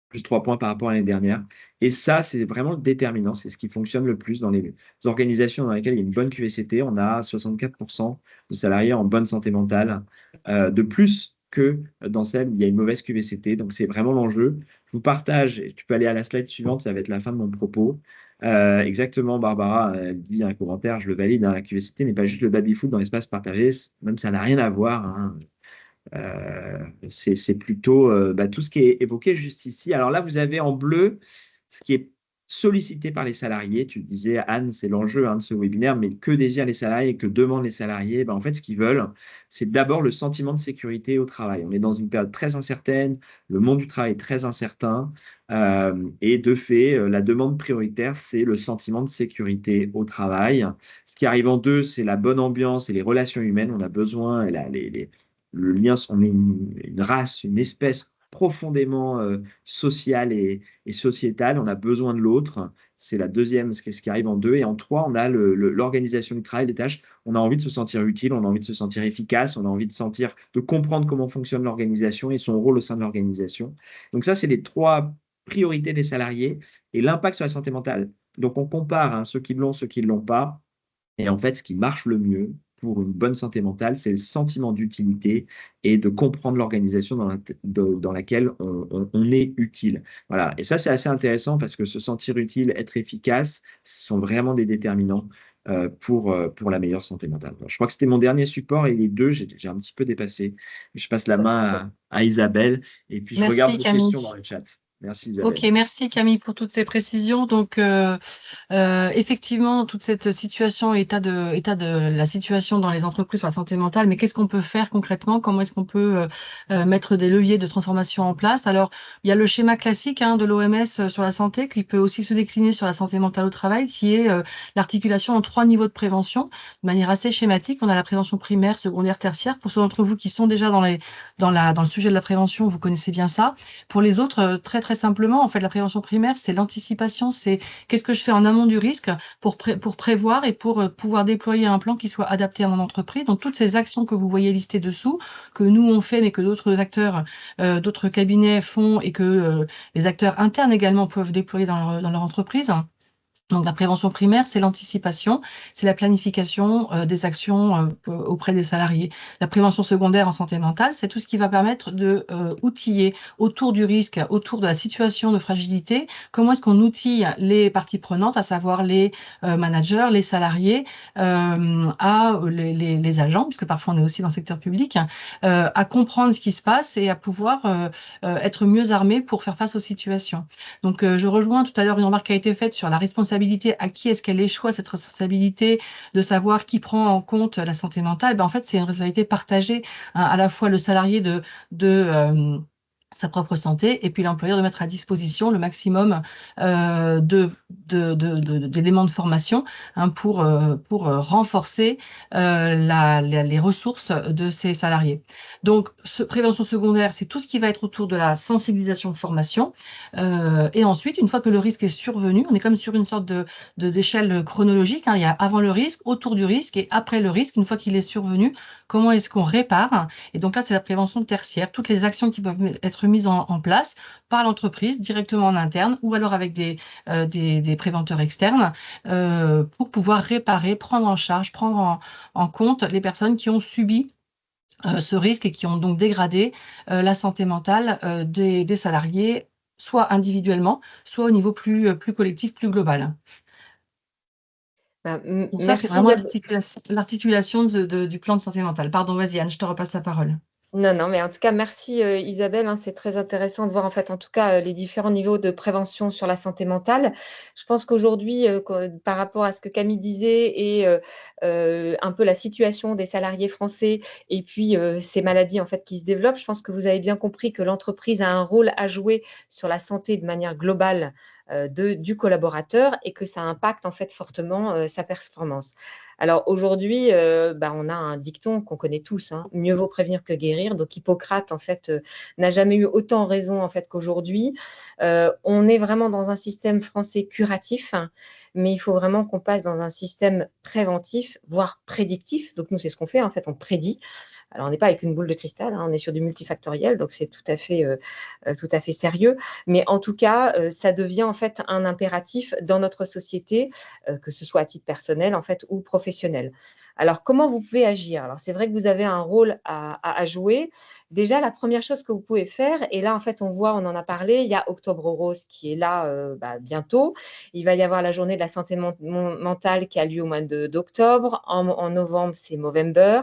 Speaker 3: plus 3 points par rapport à l'année dernière. Et ça, c'est vraiment le déterminant. C'est ce qui fonctionne le plus dans les organisations dans lesquelles il y a une bonne QVCT. On a 64% de salariés en bonne santé mentale, de plus que dans celles où il y a une mauvaise QVCT. Donc, c'est vraiment l'enjeu. Je vous partage, et tu peux aller à la slide suivante, ça va être la fin de mon propos. Exactement, Barbara elle dit un commentaire, je le valide, hein, la QVCT n'est pas juste le baby-foot dans l'espace partagé, même ça n'a rien à voir, hein. C'est plutôt tout ce qui est évoqué juste ici. Alors là, vous avez en bleu ce qui est sollicité par les salariés. Tu disais, Anne, c'est l'enjeu de ce webinaire, mais que désirent les salariés, que demandent les salariés? En fait, ce qu'ils veulent, c'est d'abord le sentiment de sécurité au travail. On est dans une période très incertaine, le monde du travail est très incertain, et de fait, la demande prioritaire, c'est le sentiment de sécurité au travail. Ce qui arrive en deux, c'est la bonne ambiance et les relations humaines. On a besoin, le lien, on est une race, une espèce profondément sociale et sociétale. On a besoin de l'autre. C'est la deuxième, ce qui arrive en deux. Et en trois, on a l'organisation du travail, des tâches. On a envie de se sentir utile, on a envie de se sentir efficace, on a envie de comprendre comment fonctionne l'organisation et son rôle au sein de l'organisation. Donc ça, c'est les trois priorités des salariés et l'impact sur la santé mentale. Donc on compare ceux qui l'ont, ceux qui ne l'ont pas. Et en fait, ce qui marche le mieux pour une bonne santé mentale, c'est le sentiment d'utilité et de comprendre l'organisation dans laquelle on est utile. Voilà. Et ça, c'est assez intéressant parce que se sentir utile, être efficace, ce sont vraiment des déterminants pour la meilleure santé mentale. Je crois que c'était mon dernier support et les deux, j'ai un petit peu dépassé. Je passe la main à Isabelle et puis je regarde
Speaker 2: Merci
Speaker 3: vos
Speaker 2: Camille.
Speaker 3: questions dans le chat. Merci
Speaker 2: Ok,
Speaker 3: Isabelle.
Speaker 2: merci Camille pour toutes ces précisions. Donc, effectivement, toute cette situation, état de la situation dans les entreprises sur la santé mentale, mais qu'est-ce qu'on peut faire concrètement? Comment est-ce qu'on peut mettre des leviers de transformation en place? Alors, il y a le schéma classique de l'OMS sur la santé qui peut aussi se décliner sur la santé mentale au travail, qui est l'articulation en 3 niveaux de prévention, de manière assez schématique. On a la prévention primaire, secondaire, tertiaire. Pour ceux d'entre vous qui sont déjà dans le sujet de la prévention, vous connaissez bien ça. Pour les autres, très très simplement, en fait, la prévention primaire, c'est l'anticipation, c'est qu'est-ce que je fais en amont du risque pour prévoir et pour pouvoir déployer un plan qui soit adapté à mon entreprise. Donc, toutes ces actions que vous voyez listées dessous, que nous on fait, mais que d'autres acteurs, d'autres cabinets font et que les acteurs internes également peuvent déployer dans leur entreprise. Donc, la prévention primaire, c'est l'anticipation, c'est la planification des actions auprès des salariés. La prévention secondaire en santé mentale, c'est tout ce qui va permettre de outiller autour du risque, autour de la situation de fragilité. Comment est-ce qu'on outille les parties prenantes, à savoir les managers, les salariés, les agents, puisque parfois on est aussi dans le secteur public, à comprendre ce qui se passe et à pouvoir être mieux armés pour faire face aux situations. Donc, je rejoins tout à l'heure une remarque qui a été faite sur la responsabilité. À qui est-ce qu'elle échoue cette responsabilité de savoir qui prend en compte la santé mentale? En fait, c'est une responsabilité partagée, à la fois le salarié de sa propre santé et puis l'employeur de mettre à disposition le maximum d'éléments de formation pour renforcer les ressources de ses salariés. Donc, prévention secondaire, c'est tout ce qui va être autour de la sensibilisation, formation. Et ensuite, une fois que le risque est survenu, on est comme sur une sorte d'échelle chronologique. Il y a avant le risque, autour du risque et après le risque. Une fois qu'il est survenu, comment est-ce qu'on répare? Et donc là, c'est la prévention tertiaire. Toutes les actions qui peuvent être être mises en place par l'entreprise, directement en interne, ou alors avec des préventeurs externes, pour pouvoir réparer, prendre en charge, prendre en compte les personnes qui ont subi ce risque et qui ont donc dégradé la santé mentale des salariés, soit individuellement, soit au niveau plus collectif, plus global.
Speaker 1: Bah,
Speaker 2: Donc ça, c'est
Speaker 1: merci
Speaker 2: vraiment
Speaker 1: Isabelle.
Speaker 2: l'articulation du plan de santé mentale. Pardon, vas-y Anne, je te repasse la parole.
Speaker 1: Non, non, mais en tout cas, merci Isabelle, hein, c'est très intéressant de voir en fait, en tout cas, les différents niveaux de prévention sur la santé mentale. Je pense qu'aujourd'hui, par rapport à ce que Camille disait et un peu la situation des salariés français et puis ces maladies en fait qui se développent, je pense que vous avez bien compris que l'entreprise a un rôle à jouer sur la santé de manière globale du collaborateur et que ça impacte en fait fortement sa performance. Alors aujourd'hui, on a un dicton qu'on connaît tous, hein, mieux vaut prévenir que guérir. Donc Hippocrate, en fait, n'a jamais eu autant raison en fait qu'aujourd'hui. On est vraiment dans un système français curatif, hein, mais il faut vraiment qu'on passe dans un système préventif, voire prédictif. Donc nous, c'est ce qu'on fait, en fait, on prédit. Alors, on n'est pas avec une boule de cristal, hein, on est sur du multifactoriel, donc c'est tout à fait sérieux. Mais en tout cas, ça devient en fait un impératif dans notre société, que ce soit à titre personnel en fait ou professionnel. Alors, comment vous pouvez agir? Alors, c'est vrai que vous avez un rôle à jouer. Déjà, la première chose que vous pouvez faire, et là, en fait, on voit, on en a parlé, il y a Octobre Rose qui est là bientôt. Il va y avoir la journée de la santé mentale qui a lieu au mois d'octobre. En novembre, c'est Movember.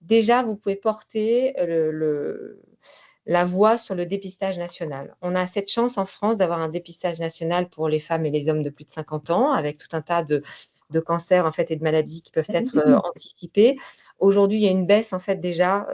Speaker 1: Déjà, vous pouvez porter la voix sur le dépistage national. On a cette chance en France d'avoir un dépistage national pour les femmes et les hommes de plus de 50 ans, avec tout un tas de cancers en fait, et de maladies qui peuvent être anticipées. Aujourd'hui, il y a une baisse en fait déjà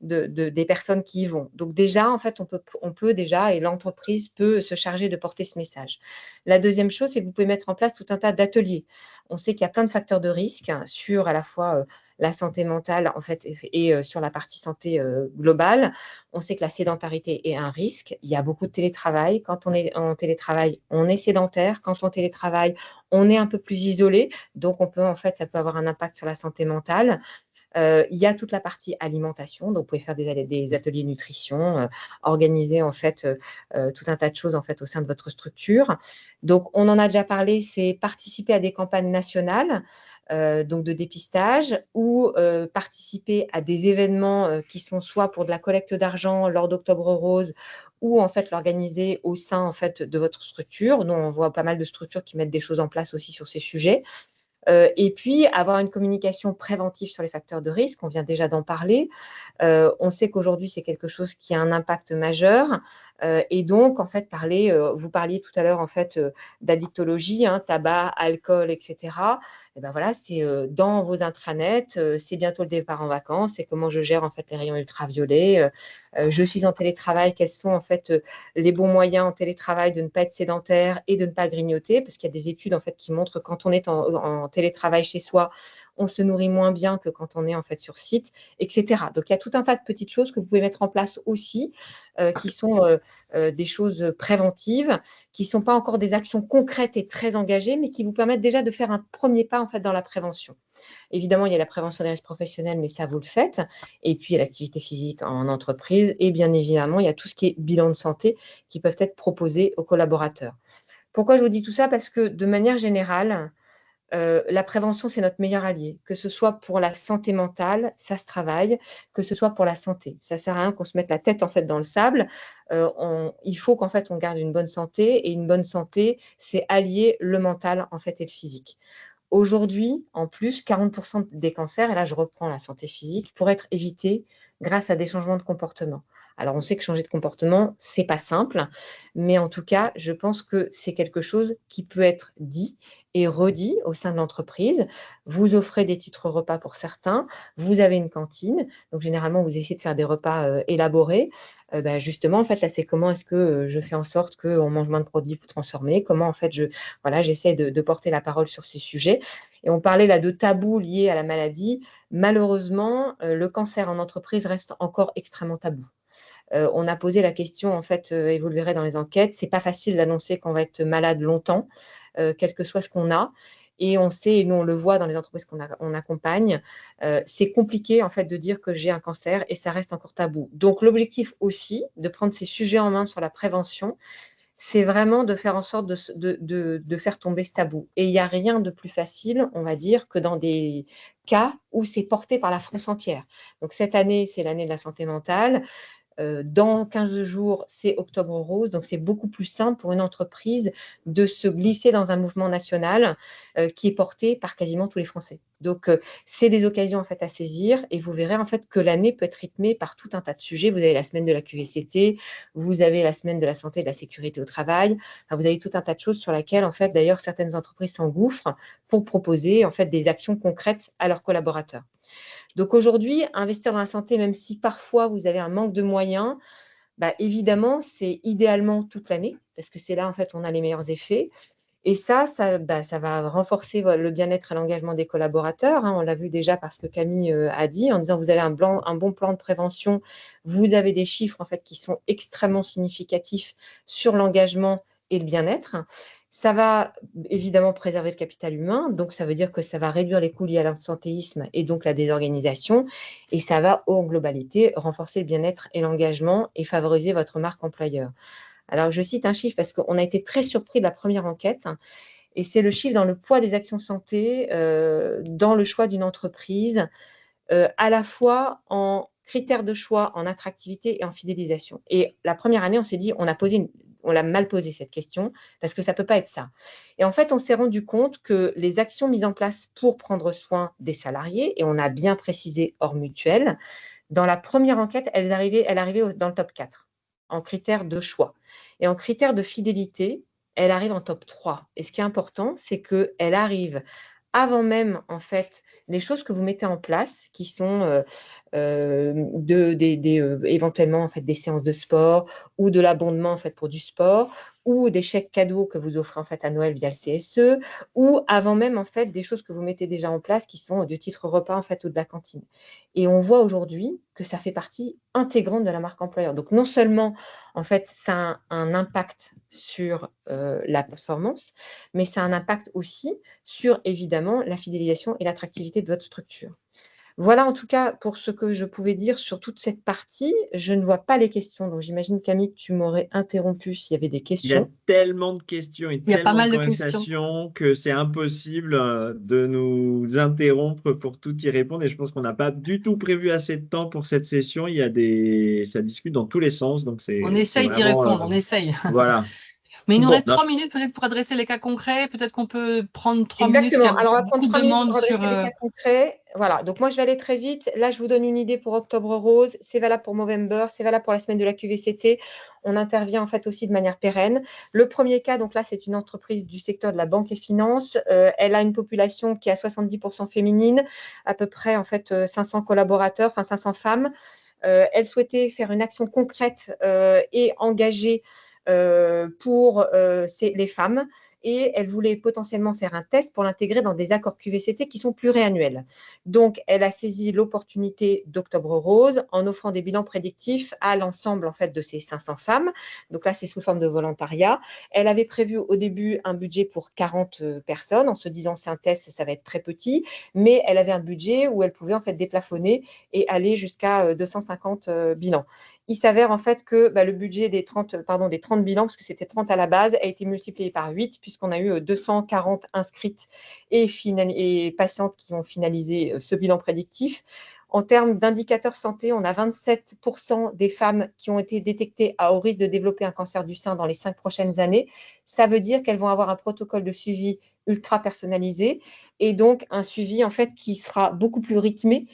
Speaker 1: des personnes qui y vont. Donc déjà, en fait, on peut déjà, et l'entreprise peut se charger de porter ce message. La deuxième chose, c'est que vous pouvez mettre en place tout un tas d'ateliers. On sait qu'il y a plein de facteurs de risque sur à la fois la santé mentale en fait et sur la partie santé globale. On sait que la sédentarité est un risque. Il y a beaucoup de télétravail. Quand on est en télétravail, on est sédentaire. Quand on télétravaille, on est un peu plus isolé. Donc, ça peut avoir un impact sur la santé mentale. Il y a toute la partie alimentation, donc vous pouvez faire des ateliers nutrition, organiser en fait tout un tas de choses en fait au sein de votre structure. Donc on en a déjà parlé, c'est participer à des campagnes nationales, donc de dépistage, ou participer à des événements qui sont soit pour de la collecte d'argent lors d'Octobre Rose, ou en fait l'organiser au sein en fait de votre structure. Nous on voit pas mal de structures qui mettent des choses en place aussi sur ces sujets. Et puis, avoir une communication préventive sur les facteurs de risque, on vient déjà d'en parler. On sait qu'aujourd'hui, c'est quelque chose qui a un impact majeur. Et donc, en fait, vous parliez tout à l'heure, en fait, d'addictologie, hein, tabac, alcool, etc. Et ben voilà, c'est dans vos intranets, c'est bientôt le départ en vacances, c'est comment je gère, en fait, les rayons ultraviolets. Je suis en télétravail, quels sont, en fait, les bons moyens en télétravail de ne pas être sédentaire et de ne pas grignoter, parce qu'il y a des études, en fait, qui montrent que quand on est en télétravail chez soi, on se nourrit moins bien que quand on est en fait sur site, etc. Donc, il y a tout un tas de petites choses que vous pouvez mettre en place aussi, qui sont des choses préventives, qui ne sont pas encore des actions concrètes et très engagées, mais qui vous permettent déjà de faire un premier pas en fait dans la prévention. Évidemment, il y a la prévention des risques professionnels, mais ça, vous le faites. Et puis, il y a l'activité physique en entreprise. Et bien évidemment, il y a tout ce qui est bilan de santé qui peuvent être proposés aux collaborateurs. Pourquoi je vous dis tout ça? Parce que de manière générale, la prévention, c'est notre meilleur allié. Que ce soit pour la santé mentale, ça se travaille, que ce soit pour la santé. Ça ne sert à rien qu'on se mette la tête en fait dans le sable. Il faut qu'en fait on garde une bonne santé, et une bonne santé, c'est allier le mental en fait et le physique. Aujourd'hui, en plus, 40% des cancers, et là je reprends la santé physique, pourraient être évités grâce à des changements de comportement. Alors on sait que changer de comportement, c'est pas simple, mais en tout cas, je pense que c'est quelque chose qui peut être dit et redit au sein de l'entreprise. Vous offrez des titres repas pour certains, vous avez une cantine, donc généralement vous essayez de faire des repas élaborés. Justement, en fait, là, c'est comment est-ce que je fais en sorte qu'on mange moins de produits transformés, comment en fait j'essaie de porter la parole sur ces sujets. Et on parlait là de tabous liés à la maladie. Malheureusement, le cancer en entreprise reste encore extrêmement tabou. On a posé la question, en fait, et vous le verrez dans les enquêtes, c'est pas facile d'annoncer qu'on va être malade longtemps, quel que soit ce qu'on a. Et on sait, et nous on le voit dans les entreprises qu'on accompagne, c'est compliqué en fait de dire que j'ai un cancer et ça reste encore tabou. Donc l'objectif aussi de prendre ces sujets en main sur la prévention, c'est vraiment de faire en sorte de faire tomber ce tabou. Et il n'y a rien de plus facile, on va dire, que dans des cas où c'est porté par la France entière. Donc cette année, c'est l'année de la santé mentale. Dans 15 jours, c'est Octobre Rose, donc c'est beaucoup plus simple pour une entreprise de se glisser dans un mouvement national qui est porté par quasiment tous les Français. Donc, c'est des occasions en fait à saisir et vous verrez en fait que l'année peut être rythmée par tout un tas de sujets. Vous avez la semaine de la QVCT, vous avez la semaine de la santé et de la sécurité au travail. Enfin, vous avez tout un tas de choses sur lesquelles en fait d'ailleurs certaines entreprises s'engouffrent pour proposer en fait des actions concrètes à leurs collaborateurs. Donc aujourd'hui, investir dans la santé, même si parfois vous avez un manque de moyens, bah, évidemment, c'est idéalement toute l'année, parce que c'est là, en fait, on a les meilleurs effets. Et ça va renforcer le bien-être et l'engagement des collaborateurs, hein. On l'a vu déjà parce que Camille a dit, en disant vous avez un bon plan de prévention, vous avez des chiffres en fait, qui sont extrêmement significatifs sur l'engagement et le bien-être. Ça va évidemment préserver le capital humain, donc ça veut dire que ça va réduire les coûts liés à l'absentéisme et donc la désorganisation, et ça va en globalité renforcer le bien-être et l'engagement et favoriser votre marque employeur. Alors, je cite un chiffre parce qu'on a été très surpris de la première enquête, et c'est le chiffre dans le poids des actions santé dans le choix d'une entreprise, à la fois en critères de choix, en attractivité et en fidélisation. Et la première année, on s'est dit, on l'a mal posé cette question, parce que ça ne peut pas être ça. Et en fait, on s'est rendu compte que les actions mises en place pour prendre soin des salariés, et on a bien précisé hors mutuelle, dans la première enquête, elle arrivait dans le top 4 en critères de choix. Et en critères de fidélité, elle arrive en top 3. Et ce qui est important, c'est qu'elle arrive avant même, en fait, les choses que vous mettez en place, qui sont éventuellement en fait, des séances de sport ou de l'abondement en fait, pour du sport, ou des chèques cadeaux que vous offrez en fait, à Noël via le CSE, ou avant même en fait, des choses que vous mettez déjà en place qui sont du titre repas en fait, ou de la cantine. Et on voit aujourd'hui que ça fait partie intégrante de la marque employeur. Donc non seulement en fait, ça a un impact sur la performance, mais ça a un impact aussi sur évidemment la fidélisation et l'attractivité de votre structure. Voilà en tout cas pour ce que je pouvais dire sur toute cette partie. Je ne vois pas les questions, donc j'imagine Camille que tu m'aurais interrompu s'il y avait des
Speaker 3: Il y a
Speaker 1: questions.
Speaker 3: tellement de questions et
Speaker 2: Il y a pas
Speaker 3: tellement de
Speaker 2: mal de questions.
Speaker 3: conversations que c'est impossible de nous interrompre pour tout y répondre. Et je pense qu'on n'a pas du tout prévu assez de temps pour cette session. Ça discute dans tous les sens, donc
Speaker 2: On
Speaker 3: c'est
Speaker 2: essaye d'y
Speaker 3: vraiment,
Speaker 2: répondre, on essaye.
Speaker 3: voilà.
Speaker 2: Mais il nous
Speaker 3: Bon,
Speaker 2: reste 3 minutes peut-être pour adresser les cas concrets. Peut-être qu'on peut prendre 3 minutes, parce qu'il
Speaker 1: Exactement.
Speaker 2: y a
Speaker 1: Alors, on va prendre
Speaker 2: beaucoup de
Speaker 1: 3 minutes
Speaker 2: demandes
Speaker 1: pour
Speaker 2: sur…
Speaker 1: adresser les cas concrets. Voilà. Donc, moi, je vais aller très vite. Là, je vous donne une idée pour Octobre Rose. C'est valable pour Movember. C'est valable pour la semaine de la QVCT. On intervient en fait aussi de manière pérenne. Le premier cas, donc là, c'est une entreprise du secteur de la banque et finance. Elle a une population qui est à 70% féminine, à peu près en fait 500 collaborateurs, enfin 500 femmes. Elle souhaitait faire une action concrète et engagée pour les femmes, et elle voulait potentiellement faire un test pour l'intégrer dans des accords QVCT qui sont pluriannuels. Donc, elle a saisi l'opportunité d'Octobre Rose en offrant des bilans prédictifs à l'ensemble en fait, de ces 500 femmes. Donc là, c'est sous forme de volontariat. Elle avait prévu au début un budget pour 40 personnes, en se disant c'est un test, ça va être très petit, mais elle avait un budget où elle pouvait en fait déplafonner et aller jusqu'à 250 bilans. Il s'avère en fait que le budget des 30 bilans, parce que c'était 30 à la base, a été multiplié par 8, puisqu'on a eu 240 inscrites et patientes qui ont finalisé ce bilan prédictif. En termes d'indicateurs santé, on a 27% des femmes qui ont été détectées à haut risque de développer un cancer du sein dans les 5 prochaines années. Ça veut dire qu'elles vont avoir un protocole de suivi ultra personnalisé et donc un suivi en fait qui sera beaucoup plus rythmé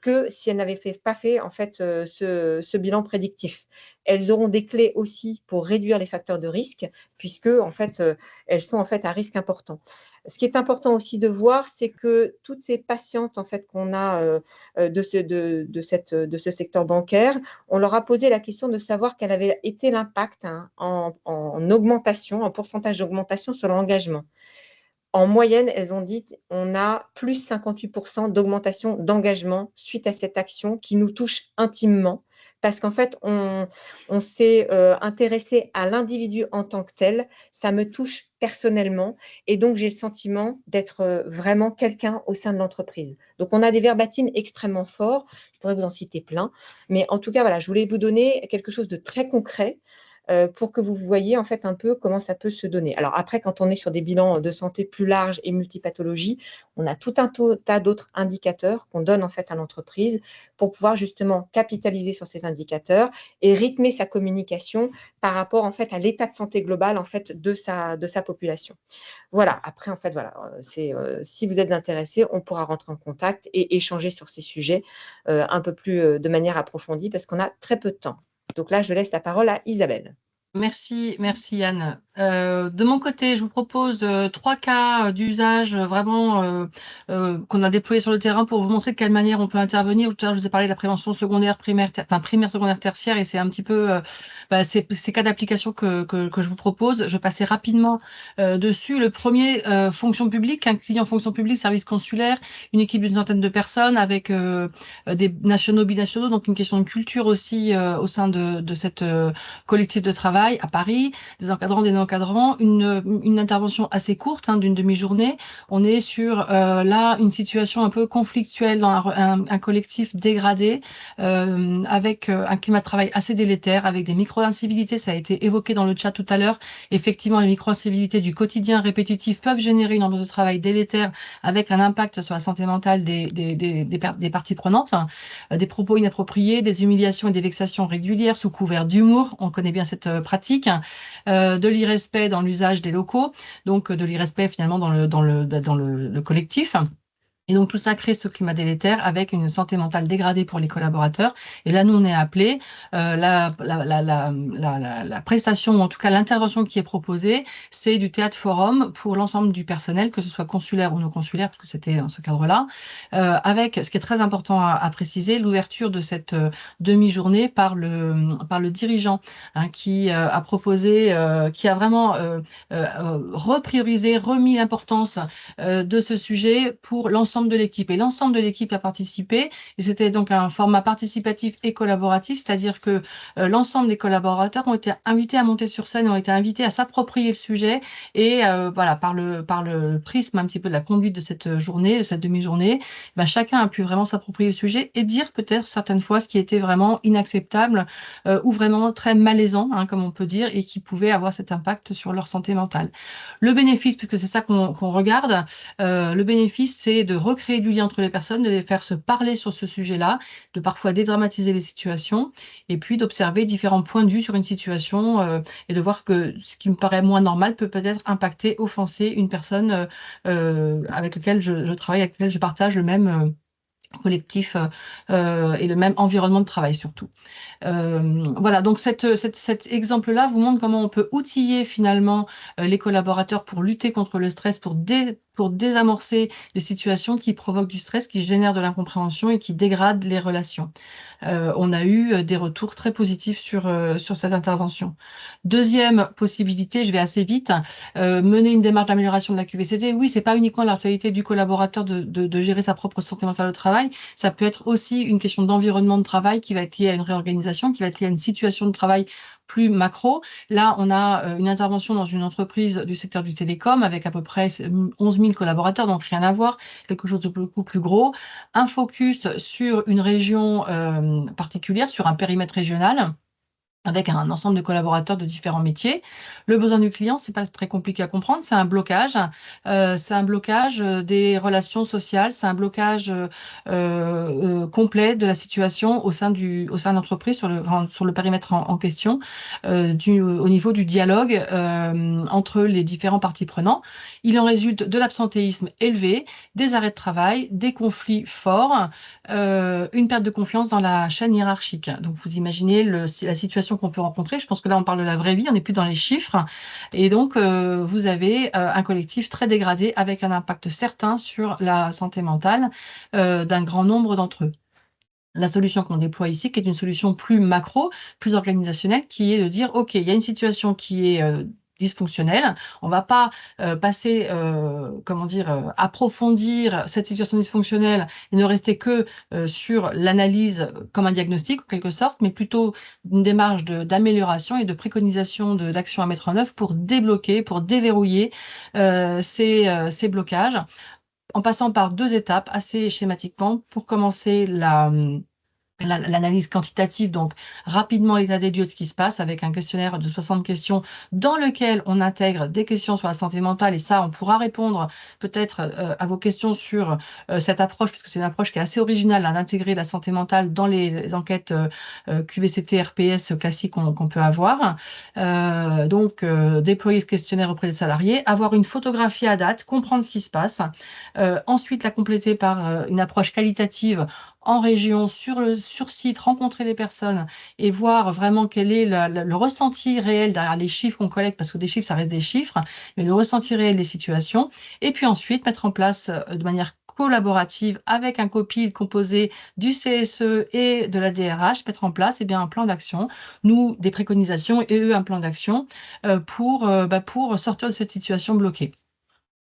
Speaker 1: que si elles n'avaient pas fait en fait ce bilan prédictif. Elles auront des clés aussi pour réduire les facteurs de risque, puisque en fait elles sont en fait à risque important. Ce qui est important aussi de voir, c'est que toutes ces patientes en fait qu'on a de ce secteur bancaire, on leur a posé la question de savoir quel avait été l'impact en augmentation, en pourcentage d'augmentation sur l'engagement. En moyenne, elles ont dit on a plus 58% d'augmentation d'engagement suite à cette action qui nous touche intimement parce qu'en fait, on s'est intéressé à l'individu en tant que tel. Ça me touche personnellement et donc j'ai le sentiment d'être vraiment quelqu'un au sein de l'entreprise. Donc, on a des verbatims extrêmement forts. Je pourrais vous en citer plein. Mais en tout cas, voilà, je voulais vous donner quelque chose de très concret pour que vous voyez en fait un peu comment ça peut se donner. Alors après, quand on est sur des bilans de santé plus larges et multipathologies, on a tout un tas d'autres indicateurs qu'on donne en fait à l'entreprise pour pouvoir justement capitaliser sur ces indicateurs et rythmer sa communication par rapport en fait à l'état de santé global en fait de sa population. Voilà. Après en fait voilà, si vous êtes intéressé, on pourra rentrer en contact et échanger sur ces sujets un peu plus de manière approfondie parce qu'on a très peu de temps. Donc là, je laisse la parole à Isabelle.
Speaker 2: Merci Yann. De mon côté, je vous propose 3 cas d'usage vraiment qu'on a déployés sur le terrain pour vous montrer de quelle manière on peut intervenir. Tout à l'heure, je vous ai parlé de la prévention secondaire, primaire, primaire, secondaire, tertiaire, et c'est un petit peu ces cas d'application que je vous propose. Je vais passer rapidement dessus. Le premier, fonction publique, un client fonction publique, service consulaire, une équipe d'une centaine de personnes avec des nationaux, binationaux, donc une question de culture aussi au sein de cette collectif de travail à Paris, des encadrants, des non-encadrants, une intervention assez courte d'une demi-journée. On est sur là une situation un peu conflictuelle dans un collectif dégradé avec un climat de travail assez délétère, avec des micro-incivilités, ça a été évoqué dans le chat tout à l'heure. Effectivement, les micro-incivilités du quotidien répétitif peuvent générer une ambiance de travail délétère avec un impact sur la santé mentale des parties prenantes, des propos inappropriés, des humiliations et des vexations régulières sous couvert d'humour. On connaît bien cette pratique, de l'irrespect dans l'usage des locaux, donc de l'irrespect finalement dans le collectif. Et donc, tout ça crée ce climat délétère avec une santé mentale dégradée pour les collaborateurs. Et là, nous, on est appelé, la prestation, ou en tout cas l'intervention qui est proposée, c'est du théâtre forum pour l'ensemble du personnel, que ce soit consulaire ou non consulaire, parce que c'était dans ce cadre-là, avec, ce qui est très important à préciser, l'ouverture de cette demi-journée par le dirigeant, qui a proposé, qui a vraiment repriorisé, remis l'importance de ce sujet pour l'ensemble de l'équipe. Et l'ensemble de l'équipe a participé. Et c'était donc un format participatif et collaboratif, c'est-à-dire que l'ensemble des collaborateurs ont été invités à monter sur scène, ont été invités à s'approprier le sujet. Et voilà, par le prisme un petit peu de la conduite de cette journée, de cette demi-journée, chacun a pu vraiment s'approprier le sujet et dire peut-être certaines fois ce qui était vraiment inacceptable ou vraiment très malaisant, comme on peut dire, et qui pouvait avoir cet impact sur leur santé mentale. Le bénéfice, puisque c'est ça qu'on regarde, le bénéfice, c'est de recréer du lien entre les personnes, de les faire se parler sur ce sujet-là, de parfois dédramatiser les situations, et puis d'observer différents points de vue sur une situation et de voir que ce qui me paraît moins normal peut peut-être impacter, offenser une personne avec laquelle je travaille, avec laquelle je partage le même collectif et le même environnement de travail surtout. Voilà, donc cet exemple-là vous montre comment on peut outiller finalement les collaborateurs pour lutter contre le stress, pour désamorcer les situations qui provoquent du stress, qui génèrent de l'incompréhension et qui dégradent les relations. On a eu des retours très positifs sur cette intervention. Deuxième possibilité, je vais assez vite, mener une démarche d'amélioration de la QVCT. Oui, c'est pas uniquement la responsabilité du collaborateur de gérer sa propre santé mentale au travail, ça peut être aussi une question d'environnement de travail qui va être liée à une réorganisation, qui va être liée à une situation de travail plus macro. Là, on a une intervention dans une entreprise du secteur du télécom avec à peu près 11 000 collaborateurs, donc rien à voir, quelque chose de beaucoup plus gros. Un focus sur une région particulière, sur un périmètre régional, avec un ensemble de collaborateurs de différents métiers. Le besoin du client, c'est pas très compliqué à comprendre, c'est un blocage. C'est un blocage des relations sociales, c'est un blocage complet de la situation au sein de l'entreprise sur le périmètre en question, au niveau du dialogue entre les différents parties prenantes. Il en résulte de l'absentéisme élevé, des arrêts de travail, des conflits forts, une perte de confiance dans la chaîne hiérarchique. Donc vous imaginez la situation qu'on peut rencontrer. Je pense que là on parle de la vraie vie, on n'est plus dans les chiffres. Et donc vous avez un collectif très dégradé avec un impact certain sur la santé mentale d'un grand nombre d'entre eux. La solution qu'on déploie ici, qui est une solution plus macro, plus organisationnelle, qui est de dire, OK, il y a une situation qui est dysfonctionnelle. On ne va pas approfondir cette situation dysfonctionnelle et ne rester que sur l'analyse comme un diagnostic, en quelque sorte, mais plutôt une démarche d'amélioration et de préconisation d'actions à mettre en œuvre pour débloquer, pour déverrouiller ces blocages, en passant par 2 étapes assez schématiquement. Pour commencer, l'analyse quantitative, donc rapidement l'état des lieux de ce qui se passe avec un questionnaire de 60 questions dans lequel on intègre des questions sur la santé mentale, et ça, on pourra répondre peut-être à vos questions sur cette approche, puisque c'est une approche qui est assez originale, hein, d'intégrer la santé mentale dans les enquêtes QVCT, RPS classiques qu'on peut avoir. Donc, déployer ce questionnaire auprès des salariés, avoir une photographie à date, comprendre ce qui se passe, ensuite la compléter par une approche qualitative en région, sur site, rencontrer les personnes et voir vraiment quel est le ressenti réel derrière les chiffres qu'on collecte, parce que des chiffres, ça reste des chiffres, mais le ressenti réel des situations. Et puis ensuite, mettre en place de manière collaborative avec un copil composé du CSE et de la DRH, mettre en place un plan d'action, nous des préconisations et eux un plan d'action pour sortir de cette situation bloquée.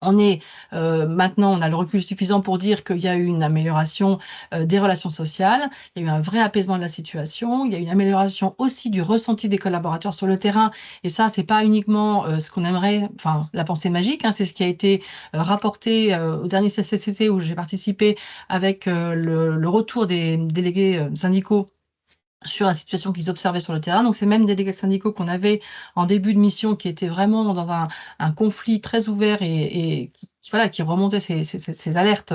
Speaker 2: Maintenant, on a le recul suffisant pour dire qu'il y a eu une amélioration des relations sociales, il y a eu un vrai apaisement de la situation, il y a eu une amélioration aussi du ressenti des collaborateurs sur le terrain. Et ça, c'est pas uniquement ce qu'on aimerait, enfin, la pensée magique, hein, c'est ce qui a été rapporté au dernier CCCT où j'ai participé avec le retour des délégués syndicaux sur la situation qu'ils observaient sur le terrain. Donc, c'est même des délégués syndicaux qu'on avait en début de mission qui étaient vraiment dans un conflit très ouvert et qui remontait ces alertes